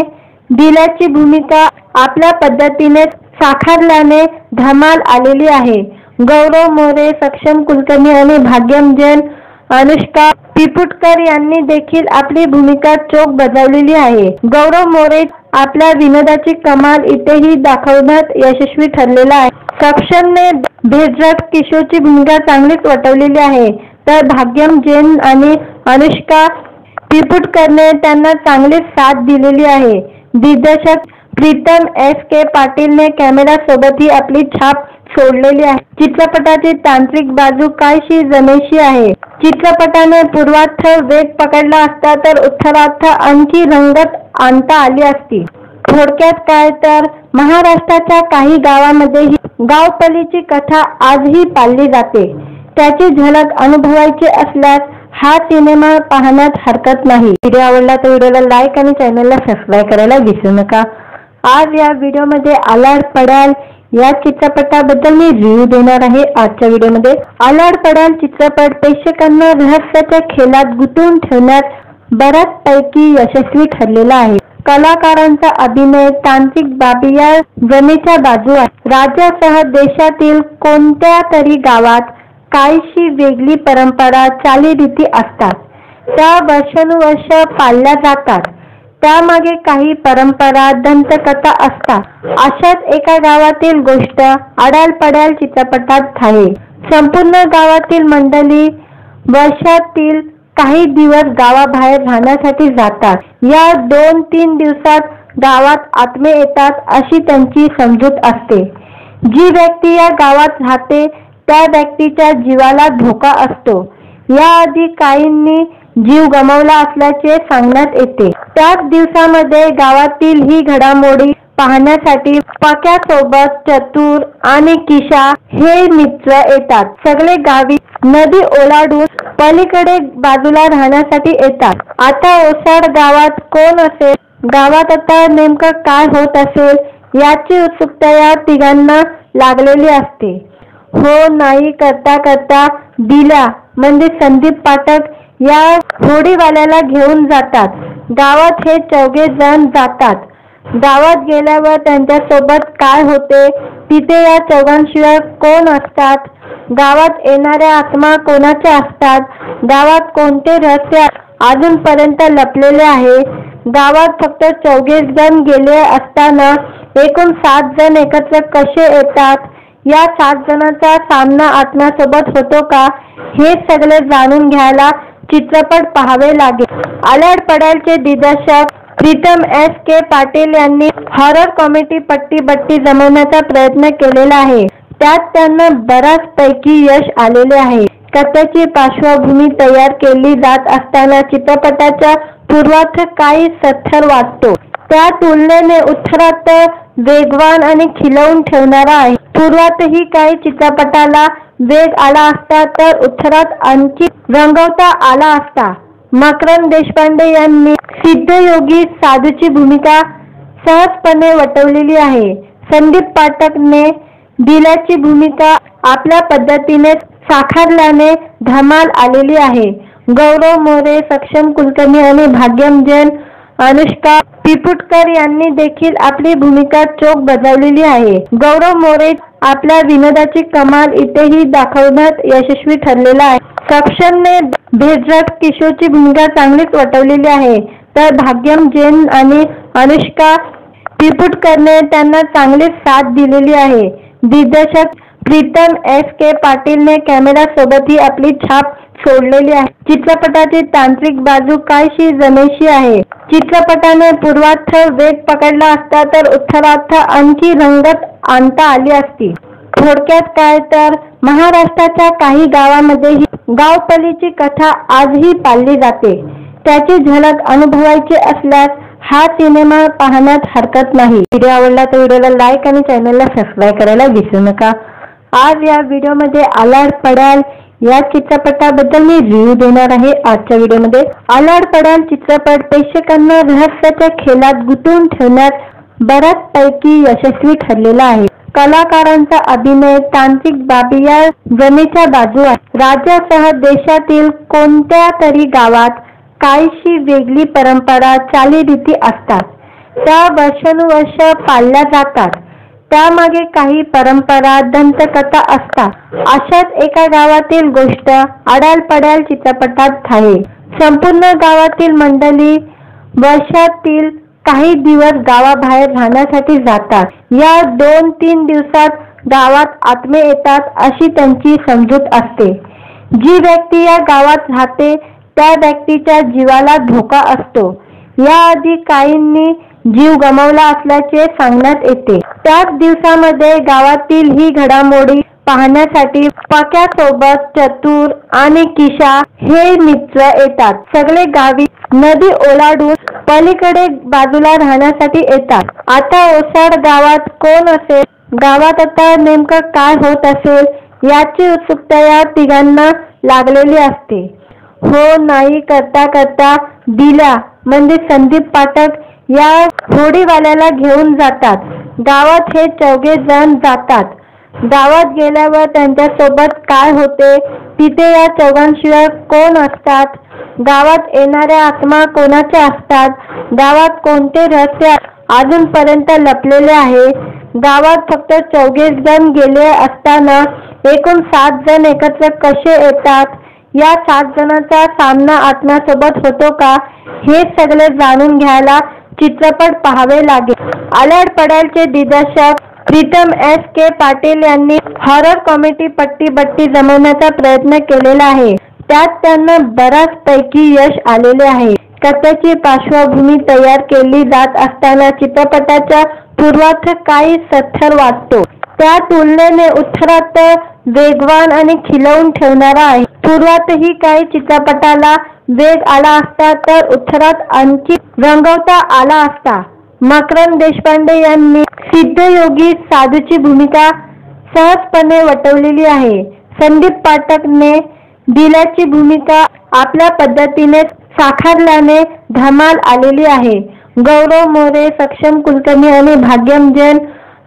दिल्याची भूमिका आपल्या पद्धतीने साकारल्याने धमाल आलेली आहे. गौरव मोरे, सक्षम कुलकर्णी आणि भाग्यम जैन, अनुष्का पिपुटकर यांनी देखील आपली भूमिका चोख बजावलेली आहे. गौरव मोरे आपल्या विनोदाची कमाल इथेही दाखवण्यात यशस्वी ठरलेला आहे. सक्षमने भेदरक किशोरची भूमिका चांगलीच वठवलेली आहे, तर भाग्यम जैन आणि अनुष्का पिपुटकरने त्यांना चांगलीच साथ दिलेली आहे. दिग्दर्शक प्रीतम एस के पाटीलने कॅमेरा सोबतही आपली छाप सोडलेली आहे. चित्रपटाची तांत्रिक बाजू काहीशी जमेशी आहे. चित्रपटाने पूर्वार्ध वेग पकडला असता तर उत्तरार्ध आणखी रंगत आणता आली असती. थोडक्यात काय तर महाराष्ट्राच्या काही गावांमध्येही गावपलीची कथा आजही पाळली जाते. त्याची झलक अनुभवायची असल्यास हा सिनेमा पाहण्यात हरकत नाही. व्हिडिओ आवडला तर व्हिडिओला लाईक आणि चॅनलला सबस्क्राईब करायला विसरू नका. आज या व्हिडिओमध्ये आलाड पडाल या चित्रपटाबद्दल मी रिव्ह्यू देणार आहे. आजच्या व्हिडिओमध्ये आलाड पडाल चित्रपट प्रेक्षकांना रहस्याच्या खेळात गुंतवून ठेवण्यात बऱ्याचपैकी यशस्वी ठरलेला आहे. कलाकारांचा अभिनय, तांत्रिक बाबी या जमेच्या बाजू आहेत. राज्यासह देशातील कोणत्या तरी गावात काहीशी वेगळी परंपरा, चालीरीती असतात. त्या वर्षानुवर्ष पाळल्या जातात. त्यामागे काही परंपरा, दंतकथा असतात. अशाच एका गावातील गोष्ट आलाड पडाल चित्रपटात आहे. संपूर्ण गावातील मंडळी वर्षातील काही दिवस गावाबाहेर राहण्यासाठी जातात. या 2-3 दिवसात गावात आत्मे येतात अशी त्यांची समजूत असते. जी व्यक्ती या गावात राहते त्या व्यक्तीच्या जीवाला धोका असतो. याआधी काहींनी जीव गमावला असल्याचे सांगण्यात येते. त्याच दिवसामध्ये गावातील ही घडामोडी पाहण्यासाठी पक्यासोबत चतुर आणि किशा हे मित्र येतात. सगळे गावी नदी ओलांडून पलीकडे बाजूला राहण्यासाठी येतात. आता ओसाड गावात कोण असेल, गावात आता नेमकं काय होत असेल याची उत्सुकता या तिघांना लागलेली असते. हो नाही करता करता दिल्या म्हणजे संदीप पाठक या होडीवाल्याला घेऊन जातात. गावात हे चौघे जण जातात. गावात गेल्यावर त्यांच्यासोबत काय होते, तिथे या चौघांशिवाय कोण असतात, गावात येणाऱ्या आत्मा कोणाच्या असतात, गावात कोणते रहस्य अजूनपर्यंत लपलेले आहे, गावात फक्त 24 जण गेले असताना एकूण 7 जण एकत्र कसे येतात, या 7 जणांचा सामना आत्म्यासोबत होतो का, हे सगळे जाणून घ्यायला चित्रपट पाहावे लागेल. आलाड पडालचे दिग्दर्शक प्रीतम एस के पाटील यांनी हॉरर कॉमेडी पट्टी बट्टी जमवण्याचा प्रयत्न केलेला आहे. त्यात त्यांना बऱ्याचपैकी यश आलेले आहे. कथेची पार्श्वभूमी तयार केली जात असताना चित्रपटाचा पूर्वार्ध काही सत्तर वाटतो. त्या तुलनेने उत्तरार्ध वेगवान आणि खिलवून ठेवणारा आहे. पूर्वातही काही चित्रपटाला वेग आला असता तर उत्तरात आणखी रंगवता आला असता. मकरंद देशपांडे यांनी सिद्धयोगी साधूची भूमिका सहजपणे वठवलेली आहे. संदीप पाठकने दिल्याची भूमिका आपल्या पद्धतीने साकारल्याने धमाल आलेली आहे. गौरव मोरे, सक्षम कुलकर्णी आणि भाग्यम जैन, अनुष्का पिपुटकर यांनी देखील आपली भूमिका चोख बजावलेली आहे. गौरव मोरे आपल्या विनोदाची कमाल इथेही दाखवण्यात यशस्वी ठरलेला आहे. सक्षमने भेजक किशोरची भूमिका चांगलीच वटवलेली आहे, तर भाग्यम जैन आणि अनुष्का पिपुटकरने त्यांना चांगलीच साथ दिलेली आहे. दिग्दर्शक प्रीतम S.K. पाटीलने कॅमेरा सोबतही आपली छाप सोडलेली आहे. चित्रपटाची तांत्रिक बाजू काहीशी जमेशी आहे. चित्रपटाने पूर्वार्थ वेग पकडला असता तर उत्तरार्थ आणखी रंगत आणता आली असती. थोडक्यात काय तर महाराष्ट्राच्या काही गावांमध्येही गावपलीची कथा आजही पाळली जाते. त्याची झलक अनुभवायची असल्यास हा सिनेमा पाहण्यात हरकत नाही. व्हिडिओ आवडला तर व्हिडिओला लाईक आणि चॅनलला सबस्क्राईब करायला विसरू नका. आज या व्हिडिओमध्ये आलाड पडाल या चित्रपटाबद्दल मी रिव्ह्यू देणार आहे. आजच्या व्हिडिओमध्ये आलाड पडाल चित्रपट प्रेक्षकांना रहस्याच्या खेळात गुंतवून ठेवण्यात बऱ्याचपैकी यशस्वी ठरलेला आहे. कलाकारांचा अभिनय, तांत्रिक बाबी या जमेच्या बाजू आहेत. राज्यासह देशातील कोणत्या तरी गावात काहीशी वेगळी परंपरा, चालीरीती असतात. त्या वर्षानुवर्ष पाळल्या जातात. त्यामागे काही परंपरा, दंतकथा असतात. अशाच एका गावातील गोष्ट आलाड पडाल चित्रपटात आहे. संपूर्ण गावातील मंडळी वर्षातील काही दिवस गावाबाहेर राहण्यासाठी जातात. या 2-3 दिवसात गावात आत्मे येतात अशी त्यांची समजूत असते. जी व्यक्ती या गावात राहते त्या व्यक्तीच्या जीवाला धोका असतो. याआधी काहींनी जीव गमावला असल्याचे सांगण्यात येते. त्याच दिवसामध्ये गावातील ही घडामोडी पाहण्यासाठी पक्यासोबत चतुर आणि किशा हे मित्र येतात. सगळे गावी नदी ओलांडून पलीकडे बाजूला राहण्यासाठी येतात. आता ओसाड गावात कोण असेल, गावात आता नेमकं काय होत असेल याची उत्सुकता या तिघांना लागलेली असते. हो नाही करता करता दिल्या म्हणजे संदीप पाठक या होडीवाल्याला घेऊन जातात. गावात हे 4घे जण जातात. गावात गेल्यावर त्यांच्यासोबत काय होते, तिथे या 4घांशिवाय कोण असतात, गावात येणाऱ्या आत्मा कोणाच्या असतात, गावात कोणते रहस्य अजूनपर्यंत लपलेले आहे. गावात फक्त 4घे जण गेले असताना एकूण 7 जण एकत्र कसे येतात, या 7 जणांचा सामना आत्म्यासोबत होतो का, हे सगळे जाणून घ्यायला चित्रपट पाहावे लागेल. आलाड पडालचे दिग्दर्शक प्रीतम S.K. पाटील यांनी हॉरर कॉमेडी पट्टी जमवण्याचा प्रयत्न केलेला आहे. त्यात त्यांना बऱ्याचपैकी यश आलेले आहे. कथेची पार्श्वभूमी तयार केली जात असताना चित्रपटाचा पूर्वार्ध काही सत्तर वाटतो. त्या तुलनेने उत्तरार्ध वेगवान आणि खिलवून ठेवणारा आहे. पूर्वार्ध ही काही चित्रपटाला वेग आला असता तर उत्तरार्ध आणखी रंगवता आला असता. मकरंद देशपांडे यांनी सिद्धयोगी साधूची भूमिका सहजपणे वटवलेली आहे. संदीप पाठकने दिल्याची भूमिका आपल्या पद्धतीने साकारल्याने धमाल आलेली आहे. गौरव मोरे, सक्षम कुलकर्णी आणि भाग्यम जैन,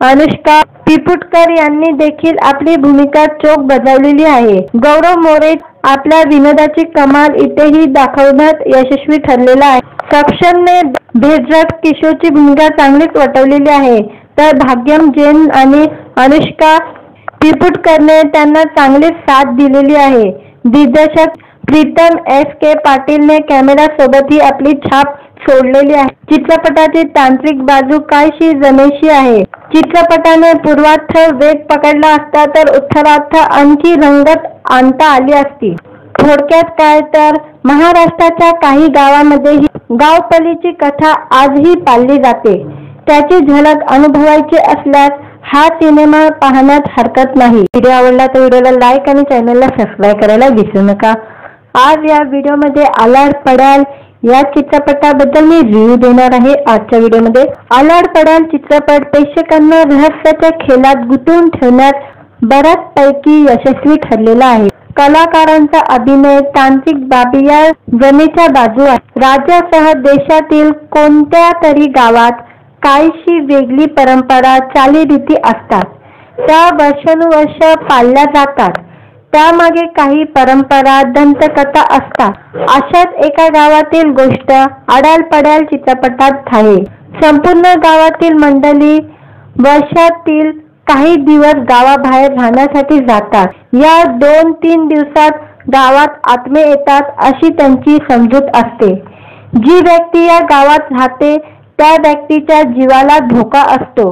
अनुष्का पिपुटकर यांनी देखील आपली भूमिका चोख बजावलेली आहे. गौरव मोरे आपल्या विनोदाची कमाल इथेही दाखवण्यात यशस्वी ठरलेला आहे. सक्षमने भेजक किशोरची भूमिका चांगलीच वटवलेली आहे, तर भाग्यम जैन आणि अनुष्का पिपुटकरने त्यांना चांगलीच साथ दिलेली आहे. दिग्दर्शक प्रीतम S.K. पाटीलने कॅमेरा सोबतही आपली छाप सोडलेली आहे. चित्रपटाची तांत्रिक बाजू काहीशी जमेशी आहे. चित्रपटाने पूर्वार्थ वेग पकडला असता तर उत्तरार्थ आणखी रंगत आणता आली असती. थोडक्यात काय तर महाराष्ट्राच्या काही गावांमध्येही गावपलीची कथा आजही पाळली जाते. त्याची झलक अनुभवायची असल्यास हा सिनेमा पाहण्यात हरकत नाही. व्हिडिओ आवडला तर व्हिडिओला लाईक आणि चॅनलला सबस्क्राईब करायला विसरू नका. आज या व्हिडिओमध्ये आलाड पडाल या चित्रपटाबद्दल मी रिव्ह्यू देणार आहे. आजच्या व्हिडिओमध्ये आलाड पडाल चित्रपट प्रेक्षकांना रहस्याच्या खेळात गुंतवून ठेवण्यात बऱ्याचपैकी यशस्वी ठरलेला आहे. कलाकारांचा अभिनय, तांत्रिक बाबी या जमेच्या बाजू आहेत. राज्यासह देशातील कोणत्या तरी गावात काहीशी वेगळी परंपरा, चालीरीती असतात. त्या वर्षानुवर्ष पाळल्या जातात। त्यामागे काही परंपरा, दंतकथा असतात। अशाच एका गावातील गोष्ट आडाल पडाल चित्रपटात आहे। संपूर्ण गावातील मंडळी वर्षातील काही दिवस गावाबाहेर राहण्यासाठी जातात। या 2-3 दिवसात गावात आत्मे येतात अशी त्यांची समजूत असते। जी व्यक्ती या गावात राहते त्या व्यक्तीच्या जीवाला धोका असतो।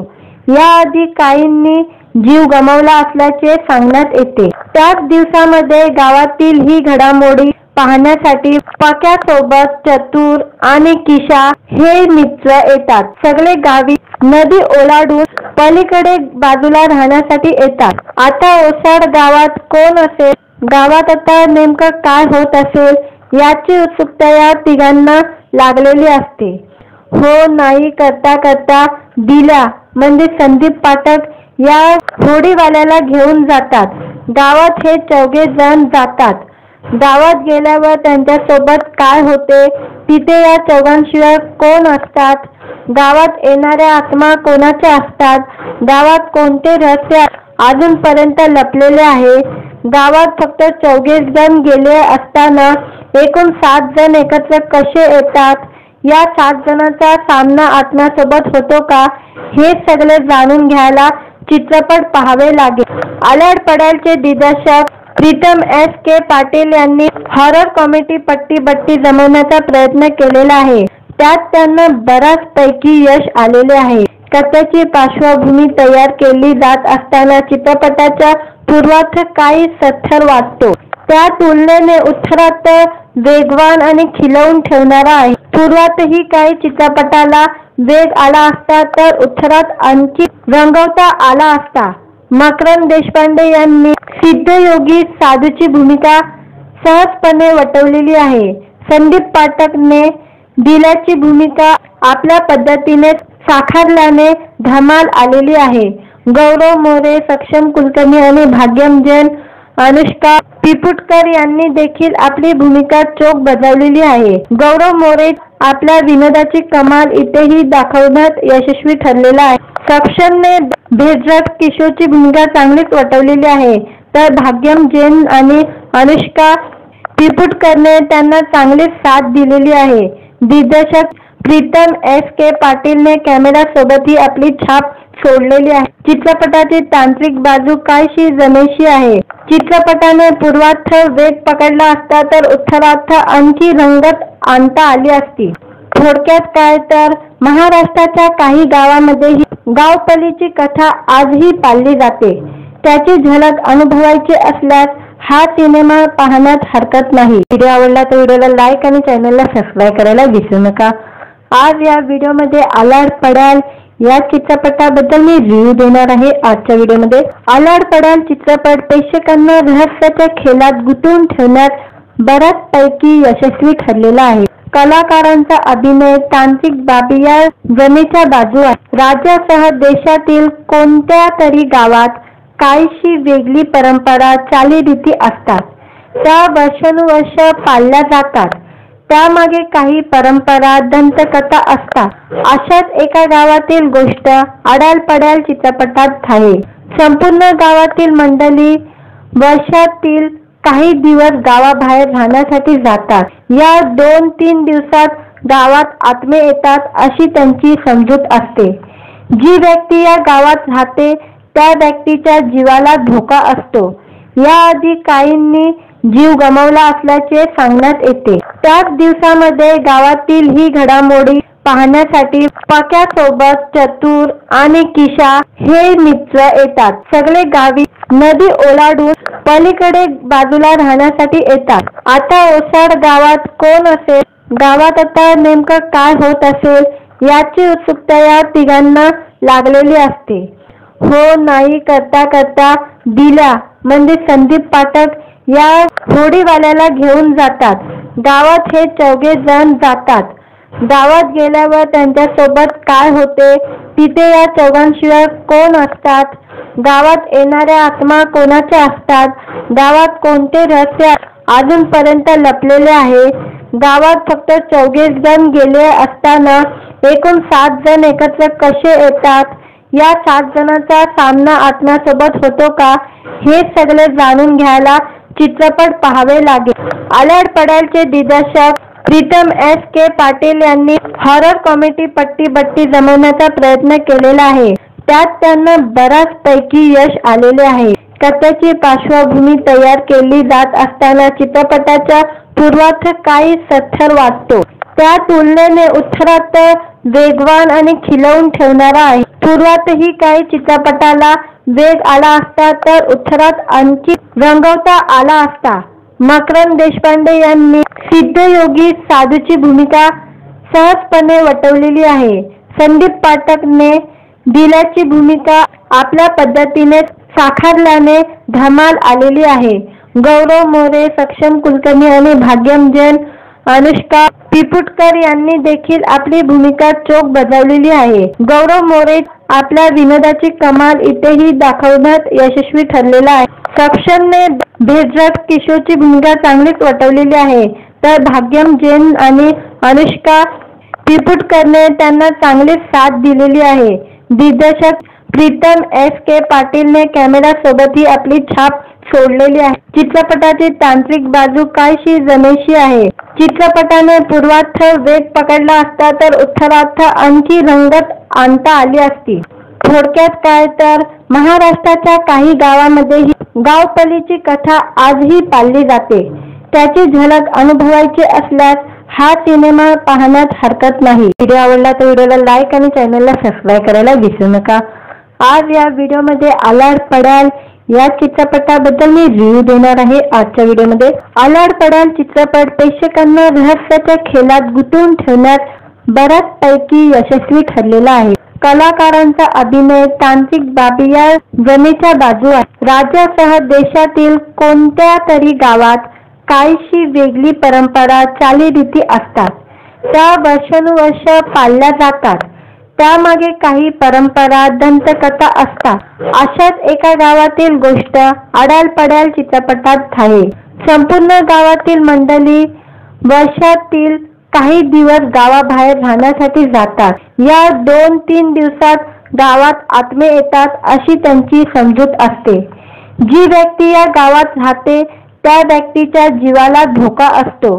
याआधी काहींनी जीव गमावला असल्याचे सांगण्यात येते। त्याच दिवसामध्ये गावातील ही घडामोडी पाहण्यासाठी पक्यासोबत चतुर आणि किशा हे मित्र येतात। सगळे गावी नदी ओलांडून पलीकडे बाजूला राहण्यासाठी येतात। आता ओसाड गावात कोण असेल, गावात आता नेमकं काय होत असेल याची उत्सुकता या तिघांना लागलेली असते। हो नाही करता करता दिल्या म्हणजे संदीप पाठक या होडीवाल्याला घेऊन जातात। गावात हे 4घे जण जातात। गावात गेल्यावर त्यांच्यासोबत काय होते, तिथे या 4घांशिवाय कोण असतात, गावात येणाऱ्या आत्मा कोणाच्या असतात, गावात कोणते रहस्य अजूनपर्यंत लपलेले आहे, गावात फक्त 4घे जण गेले असताना एकूण 7 जण एकत्र कसे येतात, या 7 जणांचा सामना आत्म्यासोबत होतो का, हे सगळे जाणून घ्यायला चित्रपट पाहावे लागेल। आलाड पडालचे दिग्दर्शक प्रीतम S.K. पाटील यांनी हॉरर कॉमेडी पट्टी बट्टी जमवण्याचा प्रयत्न केलेला आहे। त्यात त्यांना बऱ्याचपैकी यश आलेले आहे। कथेची पार्श्वभूमी तयार केली जात असताना चित्रपटाच्या पूर्वार्ध काही सत्तर वाटतो। त्या तुलनेने उत्तरार्ध वेगवान आणि खिलवून ठेवणारा आहे। पूर्वार्धही काही चित्रपटाला वेग आला असता तर उत्तरार्ध आणखी रंगवता आला असता। मकरंद देशपांडे यांनी सिद्धयोगी साधूची भूमिका सहजपणे वठवलेली आहे। संदीप पाठकने दिल्याची भूमिका आपल्या पद्धतीने साकारल्याने धमाल आलेली आहे। गौरव मोरे, सक्षम कुलकर्णी आणि भाग्यम जैन, अनुष्का पिपुटकर यांनी देखील आपली भूमिका चोख बजावलेली आहे। गौरव मोरे आपल्या विनोदाची कमाल इथेही दाखवण्यात यशस्वी ठरलेला आहे। सक्षमने भेदरक किशोरची भूमिका चांगलीच वठवलेली आहे, तर भाग्यम जैन आणि अनुष्का पिपुटकरने त्यांना चांगलीच साथ दिलेली आहे। दिग्दर्शक प्रीतम S.K. पाटीलने कॅमेरा सोबतही आपली छाप सोडलेली आहे। चित्रपटाची तांत्रिक बाजू काहीशी जमेशी आहे। चित्रपटाने पूर्वार्ध वेग पकडला असता तर उत्तरार्ध आणखी रंगत आणता आली असती। थोडक्यात काय तर महाराष्ट्राच्या काही गावांमध्येही गावपलीची कथा आजही पाळली जाते। त्याची झलक अनुभवायची असल्यास हा सिनेमा पाहण्यात हरकत नाही। व्हिडिओ आवडला तर व्हिडिओला लाईक आणि चॅनलला सबस्क्राईब करायला विसरू नका। आज या व्हिडिओमध्ये आलाड पडाल या चित्रपटाबद्दल मी रिव्ह्यू देणार आहे। आजच्या व्हिडिओमध्ये आलाड पडाल चित्रपट प्रेक्षकांना रहस्याच्या खेळात गुंतवून ठेवण्यात बऱ्याचपैकी यशस्वी ठरलेला आहे। कलाकारांचा अभिनय, तांत्रिक बाबी या जमेच्या बाजू आहेत। राज्यासह देशातील कोणत्या तरी गावात काहीशी वेगळी परंपरा, चालीरीती असतात। त्या वर्षानुवर्ष पाळल्या जातात। त्यामागे काही परंपरा, दंतकथा असतात। अशाच एका गावातील गोष्ट आडाल पडाल चित्रपटात आहे। संपूर्ण गावातील मंडळी वर्षातील काही दिवस गावाबाहेर राहण्यासाठी जातात। या 2-3 दिवसात गावात आत्मे येतात अशी त्यांची समजूत असते। जी व्यक्ती या गावात राहते त्या व्यक्तीच्या जीवाला धोका असतो। याआधी काहींनी जीव गमावला असल्याचे सांगण्यात येते। त्याच दिवसामध्ये गावातील ही घडामोडी पाहण्यासाठी पक्यासोबत चतुर आणि किशा हे मित्र येतात। सगळे गावी नदी ओलांडून पलीकडे बाजूला राहण्यासाठी येतात। आता ओसाड गावात कोण असेल, गावात आता नेमकं काय होत असेल याची उत्सुकता या तिघांना लागलेली असते। हो नाही करता करता दिल्या म्हणजे संदीप पाठक या होडीवाल्याला घेऊन जातात। गावात हे 4घे जण जातात। गावात गेल्यावर त्यांच्यासोबत काय होते, तिथे या 4घांशिवाय कोण असतात, गावात येणाऱ्या आत्मा कोणाच्या असतात, गावात कोणते रहस्य अजूनपर्यंत लपलेले आहे, गावात फक्त 4घे जण गेले असताना एकूण 7 जण एकत्र कसे येतात, या 7 जणांचा सामना आत्म्यासोबत होतो का, हे सगळे जाणून घ्यायला चित्रपट पाहावे लागेल. आल्याड पड्यालचे दिग्दर्शक प्रीतम S.K. पाटील यांनी हॉरर कॉमेडी पट्टी बट्टी जमवण्याचा प्रयत्न केलेला आहे. त्यात त्यांना बऱ्याचपैकी यश आलेले आहे. कथेची पार्श्वभूमी तयार केली जात असताना चित्रपटाच्या पूर्वार्ध काही सत्तर वाटतो. त्या तुलनेने उत्तरार्ध वेगवान आणि खिलवून ठेवणारा आहे. पूर्वार्धही काही चित्रपटाला वेग आला असता तर उत्तरार्ध आणखी रंगवता आला असता. मकरंद देशपांडे यांनी सिद्धयोगी साधूची भूमिका सहजपणे वठवलेली आहे. संदीप पाठकने दिल्याची भूमिका आपल्या पद्धतीने साकारल्याने धमाल आलेली आहे. गौरव मोरे, सक्षम कुलकर्णी आणि भाग्यम जैन, अनुष्का पिपुटकर यांनी देखील आपली भूमिका चोख बजावलेली आहे. गौरव मोरे आपल्या विनोदाची कमाल इथेही दाखवण्यात यशस्वी ठरलेला आहे. सक्षमने भेदरथ किशोरची भूमिका चांगलीच वठवलेली आहे, तर भाग्यम जैन आणि अनुष्का पिपुटकरने त्यांना चांगलीच साथ दिलेली आहे. दिग्दर्शक प्रीतम S.K. पाटीलने कॅमेरा सोबतही आपली छाप सोडलेली आहे. चित्रपटाची तांत्रिक बाजू काहीशी जमेशी आहे. चित्रपटाने पूर्वार्ध वेग पकडला असता तर उत्तरार्ध आणखी रंगत आणता आली असती. थोडक्यात काय तर महाराष्ट्राच्या काही गावांमध्येही गावपलीची कथा आजही पाळली जाते. त्याची झलक अनुभवायची असल्यास हा सिनेमा पाहण्यात हरकत नाही. व्हिडिओ आवडला तर व्हिडिओला लाईक आणि चॅनलला सबस्क्राईब करायला विसरू नका. आज या व्हिडिओमध्ये आल्याड पड्याल या चित्रपटाबद्दल मी रिव्ह्यू देणार आहे. आजच्या व्हिडिओमध्ये आल्याड पड्याल चित्रपट प्रेक्षकांना रहस्याच्या खेळात गुंतवून ठेवण्यात बऱ्याचपैकी यशस्वी ठरलेला आहे. कलाकारांचा अभिनय, तांत्रिक बाबी या जमेच्या बाजू आहेत. राज्यासह देशातील कोणत्या तरी गावात काहीशी वेगळी परंपरा, चालीरीती असतात. त्या वर्षानुवर्ष पाळल्या जातात. त्यामागे काही परंपरा, दंतकथा असतात. अशाच एका गावातील गोष्ट आल्याड पड्याल चित्रपटात आहे. संपूर्ण गावातील मंडळी वर्षातील काही दिवस गावाबाहेर राहण्यासाठी जातात. या 2-3 दिवसात गावात आत्मे येतात अशी त्यांची समजूत असते. जी व्यक्ती या गावात राहते त्या व्यक्तीच्या जीवाला धोका असतो.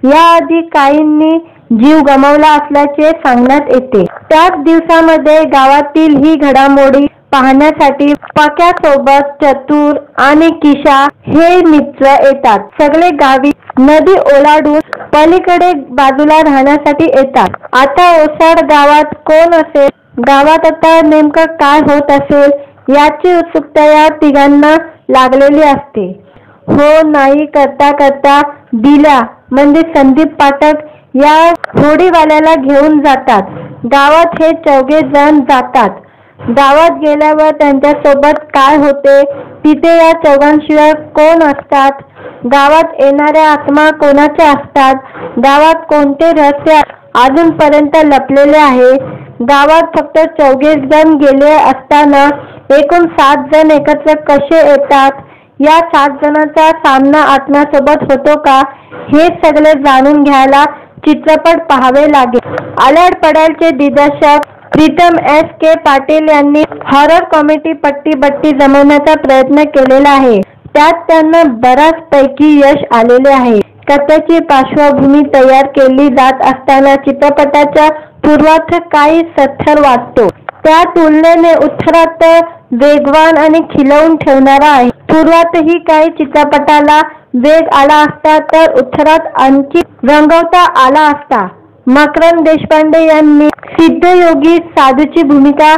याआधी काहींनी जीव गमावला असल्याचे सांगण्यात येते. त्याच दिवसामध्ये गावातील ही घडामोडी पाहण्यासाठी पक्यासोबत चतुर आणि किशा हे मित्र येतात. सगळे गावी नदी ओलांडून पलीकडे बाजूला राहण्यासाठी येतात. आता ओसाड गावात कोण असेल, गावात आता नेमकं काय होत असेल याची उत्सुकता या तिघांना लागलेली असते. हो नाही करता करता दिल्या म्हणजे संदीप पाठक या होडीवाल्याला घेऊन जातात. गावात हे चौघे जण जातात. गावात गेल्यावर त्यांच्यासोबत काय होते, तिथे या चौघांशिवाय कोण असतात, गावात येणाऱ्या आत्मा कोणाच्या असतात, गावात कोणते रहस्य अजूनपर्यंत लपलेले आहे. गावात फक्त 4 जण गेले असताना एकूण 7 जण एकत्र कसे येतात, या 7 जणांचा सामना आत्म्यासोबत होतो का, हे सगळे जाणून घ्यायला चित्रपट पाहावे लागेल. आल्याड पड्यालचे दिग्दर्शक प्रीतम S.K. पाटील यांनी हॉरर कॉमेडी पट्टी बट्टी जमवण्याचा प्रयत्न केलेला आहे. त्यात त्यांना बऱ्याचपैकी यश आलेले आहे. कथेची पार्श्वभूमी तयार केली जात असताना चित्रपटाच्या पूर्वार्ध काही सत्तर वाटतो. त्या तुलनेने उत्तरार्ध वेगवान आणि खिलवून ठेवणारा आहे. पूर्वार्धही काही चित्रपटाला वेग आला असता तर उत्तरार्ध आणखी रंगवता आला असता. मकरंद देशपांडे यांनी सिद्धयोगी साधूची भूमिका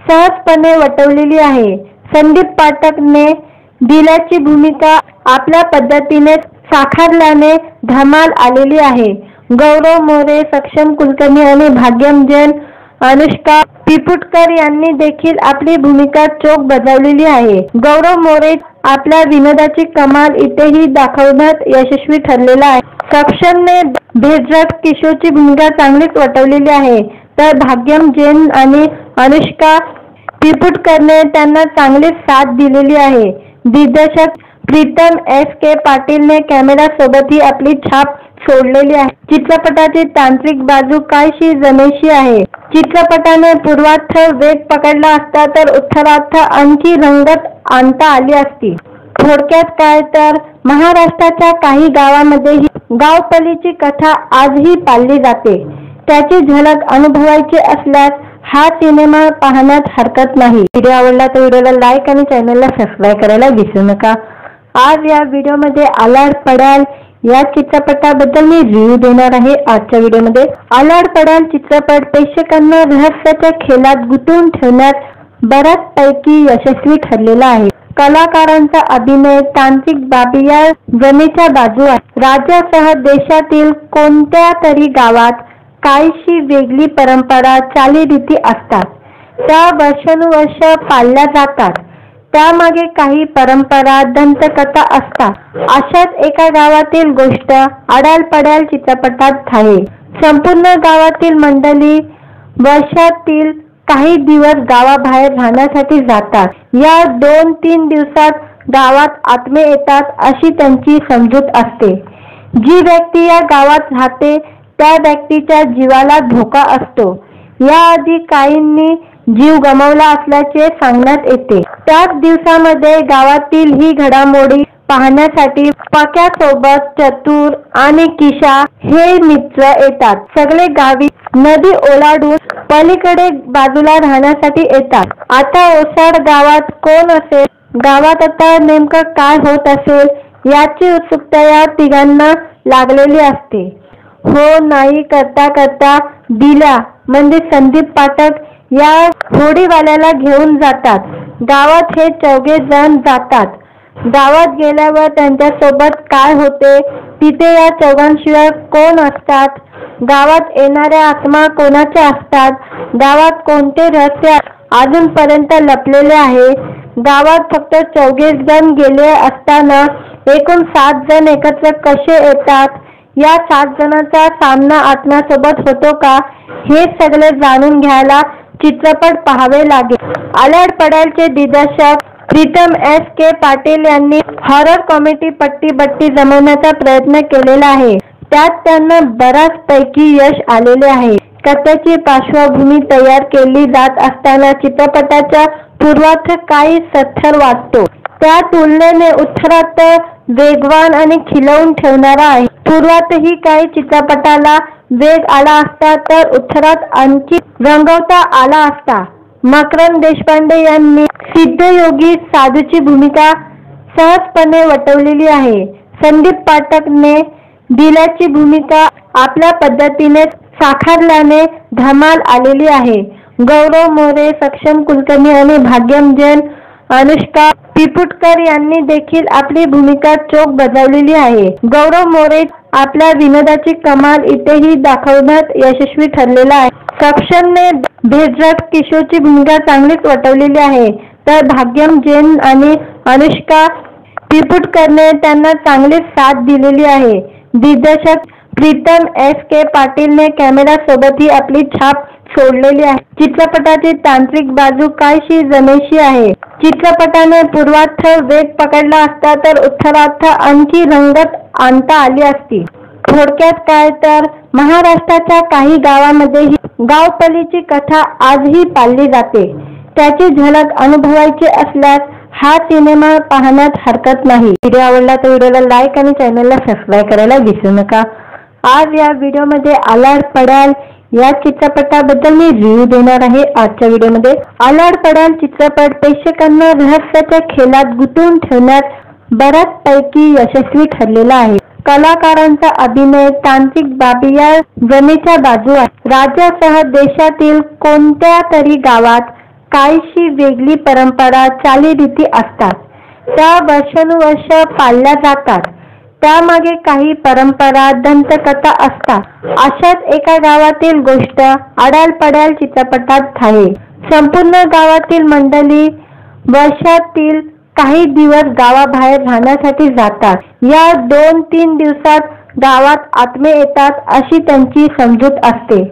सहजपणे वठवलेली आहे. संदीप पाठकने दिल्याची भूमिका आपल्या पद्धतीने साकारल्याने धमाल आलेली आहे. गौरव मोरे, सक्षम कुलकर्णी आणि भाग्यम जैन, अनुष्का पिपुटकर यांनी देखील आपली भूमिका चोख बजावलेली आहे. गौरव मोरे आपल्या विनोदाची कमाल इथेही दाखवण्यात यशस्वी ठरलेला आहे. सक्षमने भेदरथ किशोरची भूमिका चांगलीच वठवलेली आहे, तर भाग्यम जैन आणि अनुष्का पिपुटकरने त्यांना चांगलीच साथ दिलेली आहे. दिग्दर्शक प्रीतम S.K. पाटीलने कॅमेरा सोबतही आपली छाप सोडलेली आहे। चित्रपटाची तांत्रिक बाजू काहीशी जमेशी आहे। चित्रपटाने पूर्वार्थ वेग पकडला असता तर उत्तरार्थ आणखी रंगत आणता आली असती। थोडक्यात काय तर महाराष्ट्राच्या काही गावांमध्ये ही गावपलीची कथा आजही पाळली जाते। त्याची झलक अनुभवायची असल्यास हा सिनेमा पाहण्यात हरकत नाही। व्हिडिओ आवडला तर व्हिडिओला लाईक आणि चॅनलला सबस्क्राईब करायला विसरू नका। आज या व्हिडिओमध्ये आलाड पड्याल या चित्रपटाबद्दल मी रिव्ह्यू देणार आहे। आजच्या व्हिडिओमध्ये आलाड पड्याल चित्रपट प्रेक्षकांना रहस्याच्या खेळात गुंतवून ठेवण्यात बऱ्याचपैकी यशस्वी ठरलेला आहे। कलाकारांचा अभिनय, तांत्रिक बाबी या जमेच्या बाजू आहेत। राज्यासह देशातील कोणत्या तरी गावात काहीशी वेगळी परंपरा, चालीरीती असतात। त्या वर्षानुवर्ष पाळल्या जातात। त्यामागे काही परंपरा, दंतकथा असतात। अशाच एका गावातील गोष्ट आलाड पड्याल चित्रपटात आहे। संपूर्ण गावातील मंडळी वर्षातील काही दिवस गावाबाहेर राहण्यासाठी जातात। या 2-3 दिवसात गावात आत्मे येतात अशी त्यांची समजूत असते। जी व्यक्ती या गावात राहते त्या व्यक्तीच्या जीवाला धोका असतो। याआधी काहींनी जीव गमावला असल्याचे सांगण्यात येते। त्याच दिवसामध्ये गावातील ही घडामोडी पाहण्यासाठी पक्यासोबत चतुर आणि किशा हे मित्र येतात। सगळे गावी नदी ओलांडून पलीकडे बाजूला राहण्यासाठी येतात। आता ओसाड गावात कोण असेल, गावात आता नेमकं काय होत असेल याची उत्सुकता या तिघांना लागलेली असते। हो नाही करता करता दिल्या म्हणजे संदीप पाठक या होडीवाल्याला घेऊन जातात। गावात हे चौघे जण जातात। गावात गेल्यावर त्यांच्यासोबत काय होते, तिथे या चौघांशिवाय कोण असतात, गावात येणाऱ्या आत्मा कोणाच्या असतात, गावात कोणते रहस्य अजूनपर्यंत लपलेले आहे, गावात फक्त 4 जण गेले असताना एकूण 7 जण एकत्र कसे येतात, या 7 जणांचा सामना आत्म्यासोबत होतो का, हे सगळे जाणून घ्यायला चित्रपट पाहावे लागेल। आलाड पड्यालचे दिग्दर्शक प्रीतम S.K. पाटील यांनी हॉरर कॉमेडी पट्टी बट्टी जमवण्याचा प्रयत्न केलेला आहे। त्यात त्यांना बऱ्याचपैकी यश आलेले आहे। कथेची पार्श्वभूमी तयार केली जात असताना चित्रपटाचा पूर्वार्ध काही सत्तर वाटतो। त्या तुलनेने उत्तरार्ध वेगवान आणि खिलवून ठेवणारा आहे। पूर्वार्धही काही चित्रपटाला वेग आला असता तर उत्तरार्ध आणखी रंगवता आला असता। मकरंद देशपांडे यांनी सिद्धयोगी साधूची भूमिका सहजपणे वठवलेली आहे। संदीप पाठकने दिल्याची भूमिका आपल्या पद्धतीने साकारल्याने धमाल आलेली आहे। गौरव मोरे, सक्षम कुलकर्णी आणि भाग्यम जैन, अनुष्का पिपुटकर यांनी देखील आपली भूमिका चोख बजावलेली आहे। गौरव मोरे आपल्या विनोदाची कमाल इथेही दाखवण्यात यशस्वी ठरलेला आहे। सक्षमने भेजट किशोरची भूमिका चांगलीच वठवलेली आहे, तर भाग्यम जैन आणि अनुष्का पिपुटकरने त्यांना चांगलीच साथ दिलेली आहे। दिग्दर्शक प्रीतम S.K. पाटीलने कॅमेरासोबतही आपली छाप सोडलेली आहे। चित्रपटाची तांत्रिक बाजू काहीशी जमेशी आहे। चित्रपटाने पूर्वार्थ वेग पकडला असता तर उत्तरार्थ आणखी रंगत आणता आली असती। थोडक्यात काय तर महाराष्ट्राच्या काही गावांमध्ये ही गावपलीची कथा आजही पाळली जाते। त्याची झलक अनुभवायची असल्यास हा सिनेमा पाहण्यात हरकत नाही। व्हिडिओ आवडला तर व्हिडिओला लाईक आणि चॅनलला सबस्क्राईब करायला विसरू नका। आज या व्हिडिओमध्ये आलाड पड्याल या चित्रपटाबद्दल मी रिव्ह्यू देणार आहे। आजच्या व्हिडिओमध्ये आलाड पड्याल चित्रपट प्रेक्षकांना रहस्याच्या खेळात गुंतवून ठेवण्यात बऱ्याचपैकी यशस्वी ठरलेला आहे। कलाकारांचा अभिनय, तांत्रिक बाबी या जमेच्या बाजू आहेत। राज्यासह देशातील कोणत्या तरी गावात काहीशी वेगळी परंपरा, चालीरीती असतात। त्या वर्षानुवर्ष पाळल्या जातात। त्यामागे काही परंपरा, दंतकथा असतात। अशाच एका गावातील गोष्ट आलाड पड्याल चित्रपटात आहे। संपूर्ण गावातील मंडळी वर्षातील काही दिवस गावाबाहेर राहण्यासाठी जातात। या 2-3 दिवसात गावात आत्मे येतात अशी त्यांची समजूत असते।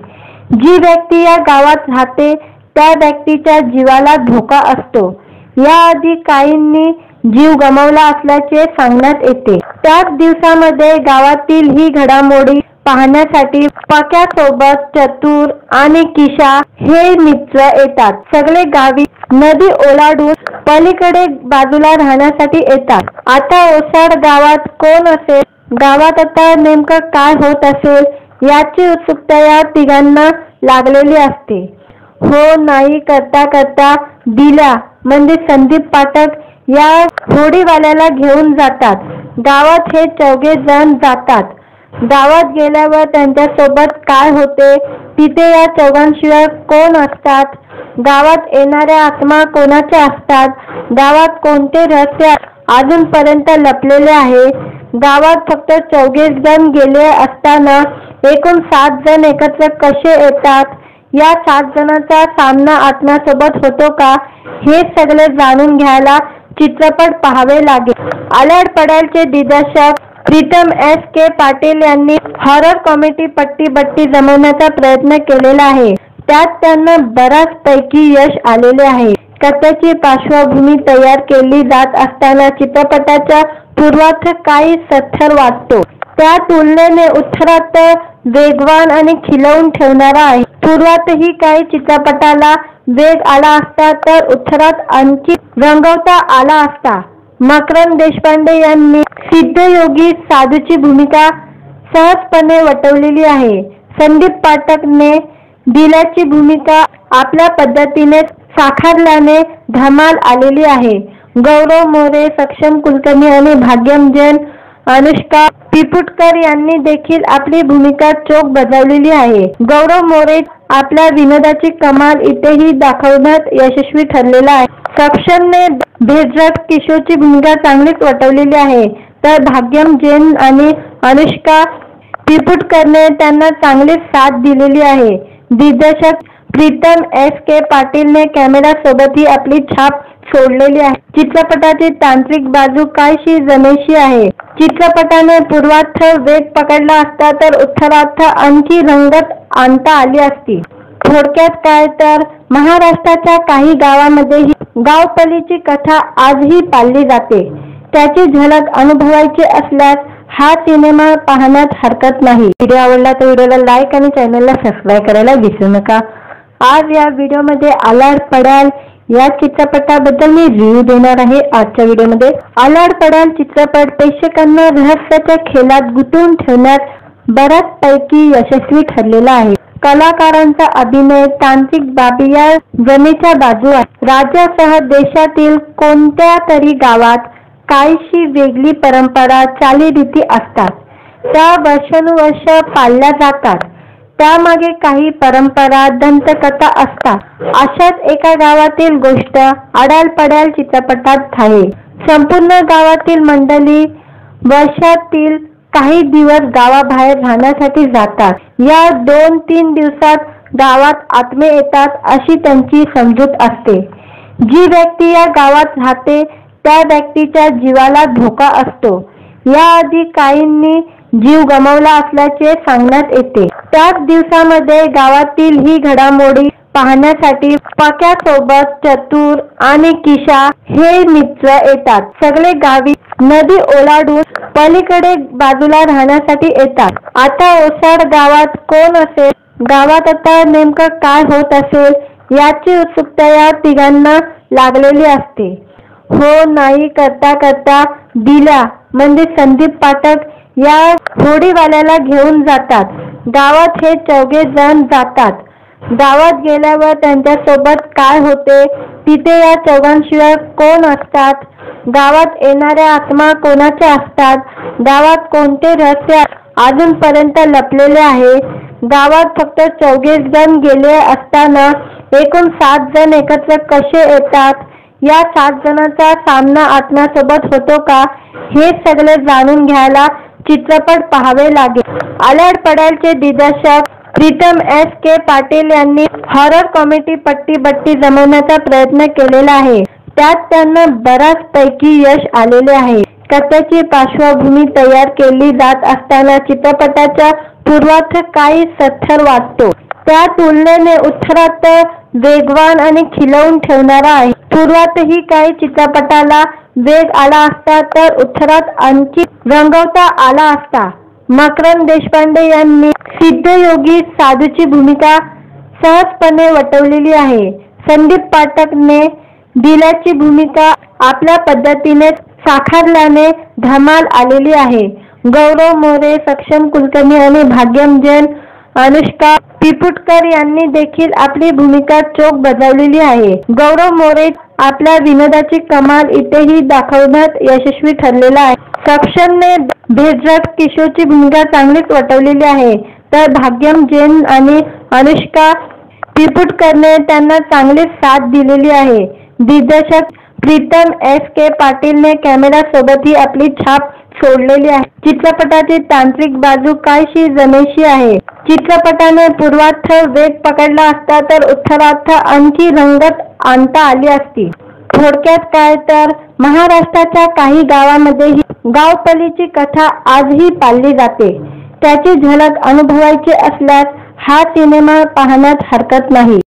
जी व्यक्ती या गावात राहते त्या व्यक्तीच्या जीवाला धोका असतो। याआधी काहींनी जीव गमावला असल्याचे सांगण्यात येते। त्याच दिवसामध्ये गावातील ही घडामोडी पाहण्यासाठी पक्यासोबत चतुर आणि किशा हे मित्र येतात। सगळे गावी नदी ओलांडून पलीकडे बाजूला राहण्यासाठी येतात। आता ओसाड गावात कोण असेल, गावात आता नेमकं काय होत असेल याची उत्सुकता या तिघांना लागलेली असते। हो नाही करता करता दिल्या म्हणजे संदीप पाठक या होडीवाल्याला घेऊन जातात। गावात हे चौघे जण जातात। गावात गेल्यावर त्यांच्यासोबत काय होते, तिथे या चौघांशिवाय कोण असतात, गावात येणाऱ्या आत्मा कोणाच्या असतात, गावात कोणते रहस्य अजूनपर्यंत लपलेले आहे, गावात फक्त 24 जण गेले असताना एकूण 7 जण एकत्र कसे येतात, या 7 जणांचा सामना आत्म्यासोबत होतो का, हे सगळे जाणून घ्यायला चित्रपट पाहावे लागेल। आल्याड पड्यालचे दिग्दर्शक प्रीतम S.K. पाटील यांनी हॉरर कॉमेडी पट्टी बट्टी जमवण्याचा प्रयत्न केलेला आहे। त्यात त्यांना बऱ्याचपैकी यश आलेले आहे। कथेची पार्श्वभूमी तयार केली जात असताना चित्रपटाच्या पूर्वार्ध काही सत्तर वाटतो। त्या तुलनेने उत्तरार्ध वेगवान आणि खिलवून ठेवणारा आहे। पूर्वार्धही काही चित्रपटाला वेग आला असता तर उत्तरार्ध आणखी रंगवता आला असता। मकरंद देशपांडे यांनी सिद्धयोगी साधूची भूमिका सहजपणे वठवलेली आहे। संदीप पाठकने दिल्याची भूमिका आपल्या पद्धतीने साकारल्याने धमाल आलेली आहे। गौरव मोरे, सक्षम कुलकर्णी आणि भाग्यम जैन, अनुष्का पिपुटकर यांनी देखील आपली भूमिका चोख बजावलेली आहे। गौरव मोरे आपल्या विनोदाची कमाल इथेही दाखवण्यात यशस्वी ठरलेला आहे। सक्षमने भेजट किशोरची भूमिका चांगलीच वठवलेली आहे, तर भाग्यम जैन आणि अनुष्का पिपुटकरने त्यांना चांगलीच साथ दिलेली आहे। दिग्दर्शक प्रीतम S.K. पाटीलने कॅमेरासोबतही आपली छाप सोडलेली आहे। चित्रपटाची तांत्रिक बाजू काहीशी जमेशी आहे। चित्रपटाने पूर्वार्ध वेग पकडला असता तर उत्तरार्ध आणखी रंगत आणता आली असती। थोडक्यात काय तर महाराष्ट्राच्या काही गावांमध्ये गावपलीची कथा आजही पाळली जाते। त्याची झलक अनुभवायची असल्यास हा सिनेमा पाहण्यात हरकत नाही। व्हिडिओ आवडला तर व्हिडिओला लाईक आणि चॅनलला सबस्क्राईब करायला विसरू नका। आज या व्हिडिओमध्ये आलाड पड्याल या चित्रपटाबद्दल मी रिव्ह्यू देणार आहे। आजच्या व्हिडिओमध्ये आलाड पड्याल चित्रपट प्रेक्षकांना रहस्याच्या खेळात गुंतवून ठेवण्यात बऱ्याचपैकी यशस्वी ठरलेला आहे। कलाकारांचा अभिनय, तांत्रिक बाबी या जमेच्या बाजू आहेत। राज्यासह देशातील कोणत्या तरी गावात काहीशी वेगळी परंपरा, चालीरीती असतात। त्या वर्षानुवर्ष पाळल्या जातात। त्यामागे काही परंपरा, दंतकथा असतात। अशाच एका गावातील गोष्ट आलाड पड्याल चित्रपटात आहे। संपूर्ण गावातील मंडळी वर्षातील काही दिवस गावाबाहेर राहण्यासाठी जातात। या 2-3 दिवसात गावात आत्मे येतात अशी त्यांची समजूत असते। जी व्यक्ती या गावात राहते त्या व्यक्तीच्या जीवाला धोका असतो। याआधी काहींनी जीव गमावला असल्याचे सांगण्यात येते। त्याच दिवसामध्ये गावातील ही घडामोडी पाहण्यासाठी पक्यासोबत चतुर आणि किशा हे मित्र येतात। सगळे गावी नदी ओलांडून पलीकडे बाजूला राहण्यासाठी येतात। आता ओसाड गावात कोण असेल, गावात आता नेमकं काय होत असेल याची उत्सुकता या तिघांना लागलेली असते। हो नाही करता करता दिल्या म्हणजे संदीप पाठक या होडीवाल्याला घेऊन जातात। गावात हे चौघे जण जातात। गावात गेल्यावर त्यांच्यासोबत काय होते, तिथे या चौघांशिवाय कोण असतात, गावात येणाऱ्या आत्मा कोणाच्या असतात, गावात कोणते रहस्य अजूनपर्यंत लपलेले आहे, गावात फक्त 24 जण गेले असताना एकूण 7 जण एकत्र कसे येतात, या 7 जणांचा सामना आत्म्यासोबत होतो का, हे सगळे जाणून घ्यायला चित्रपट पाहावे लागेल। आल्याड पड्यालचे दिग्दर्शक प्रीतम S.K. पाटील यांनी हॉरर कॉमेडी पट्टी बट्टी जमवण्याचा प्रयत्न केलेला आहे। त्यात त्यांना बऱ्याचपैकी यश आलेले आहे। कथेची पार्श्वभूमी तयार केली जात असताना चित्रपटाच्या पूर्वार्ध काही सत्तर वाटतो। त्या तुलनेने उत्तरार्ध वेगवान आणि खिलवून ठेवणारा आहे। पूर्वार्धही काही चित्रपटाला वेग आला असता तर उत्तरात आणखी रंगवता आला असता. मकरंद देशपांडे यांनी सिद्धयोगी साधूची भूमिका सहजपणे वठवलेली आहे. संदीप पाठकने दिल्याची भूमिका आपल्या पद्धतीने साकारल्याने धमाल आलेली आहे. गौरव मोरे, सक्षम कुलकर्णी आणि भाग्यम जैन, अनुष्का पिपुटकर यांनी देखील आपली भूमिका चोख बजावलेली आहे. गौरव मोरे आपल्या विनोदाची कमाल इथेही दाखवण्यात यशस्वी ठरलेला आहे. सक्षमने भेदरक किशोरची भूमिका चांगलीच वठवलेली आहे, तर भाग्यम जैन आणि अनुष्का पिपुटकरने त्यांना चांगलीच साथ दिलेली आहे. दिग्दर्शक प्रीतम S.K. पाटीलने कॅमेरा सोबतही आपली छाप सोडलेली आहे. चित्रपटाची तांत्रिक बाजू काहीशी जमेशी आहे. चित्रपटाने पूर्वार्ध वेग पकडला असता तर उत्तरार्ध आणखी रंगत आणता आली असती. थोडक्यात काय तर महाराष्ट्राच्या काही गावांमध्येही गावपलीची कथा आजही पाळली जाते. त्याची झलक अनुभवायची असल्यास हा सिनेमा पाहण्यात हरकत नाही.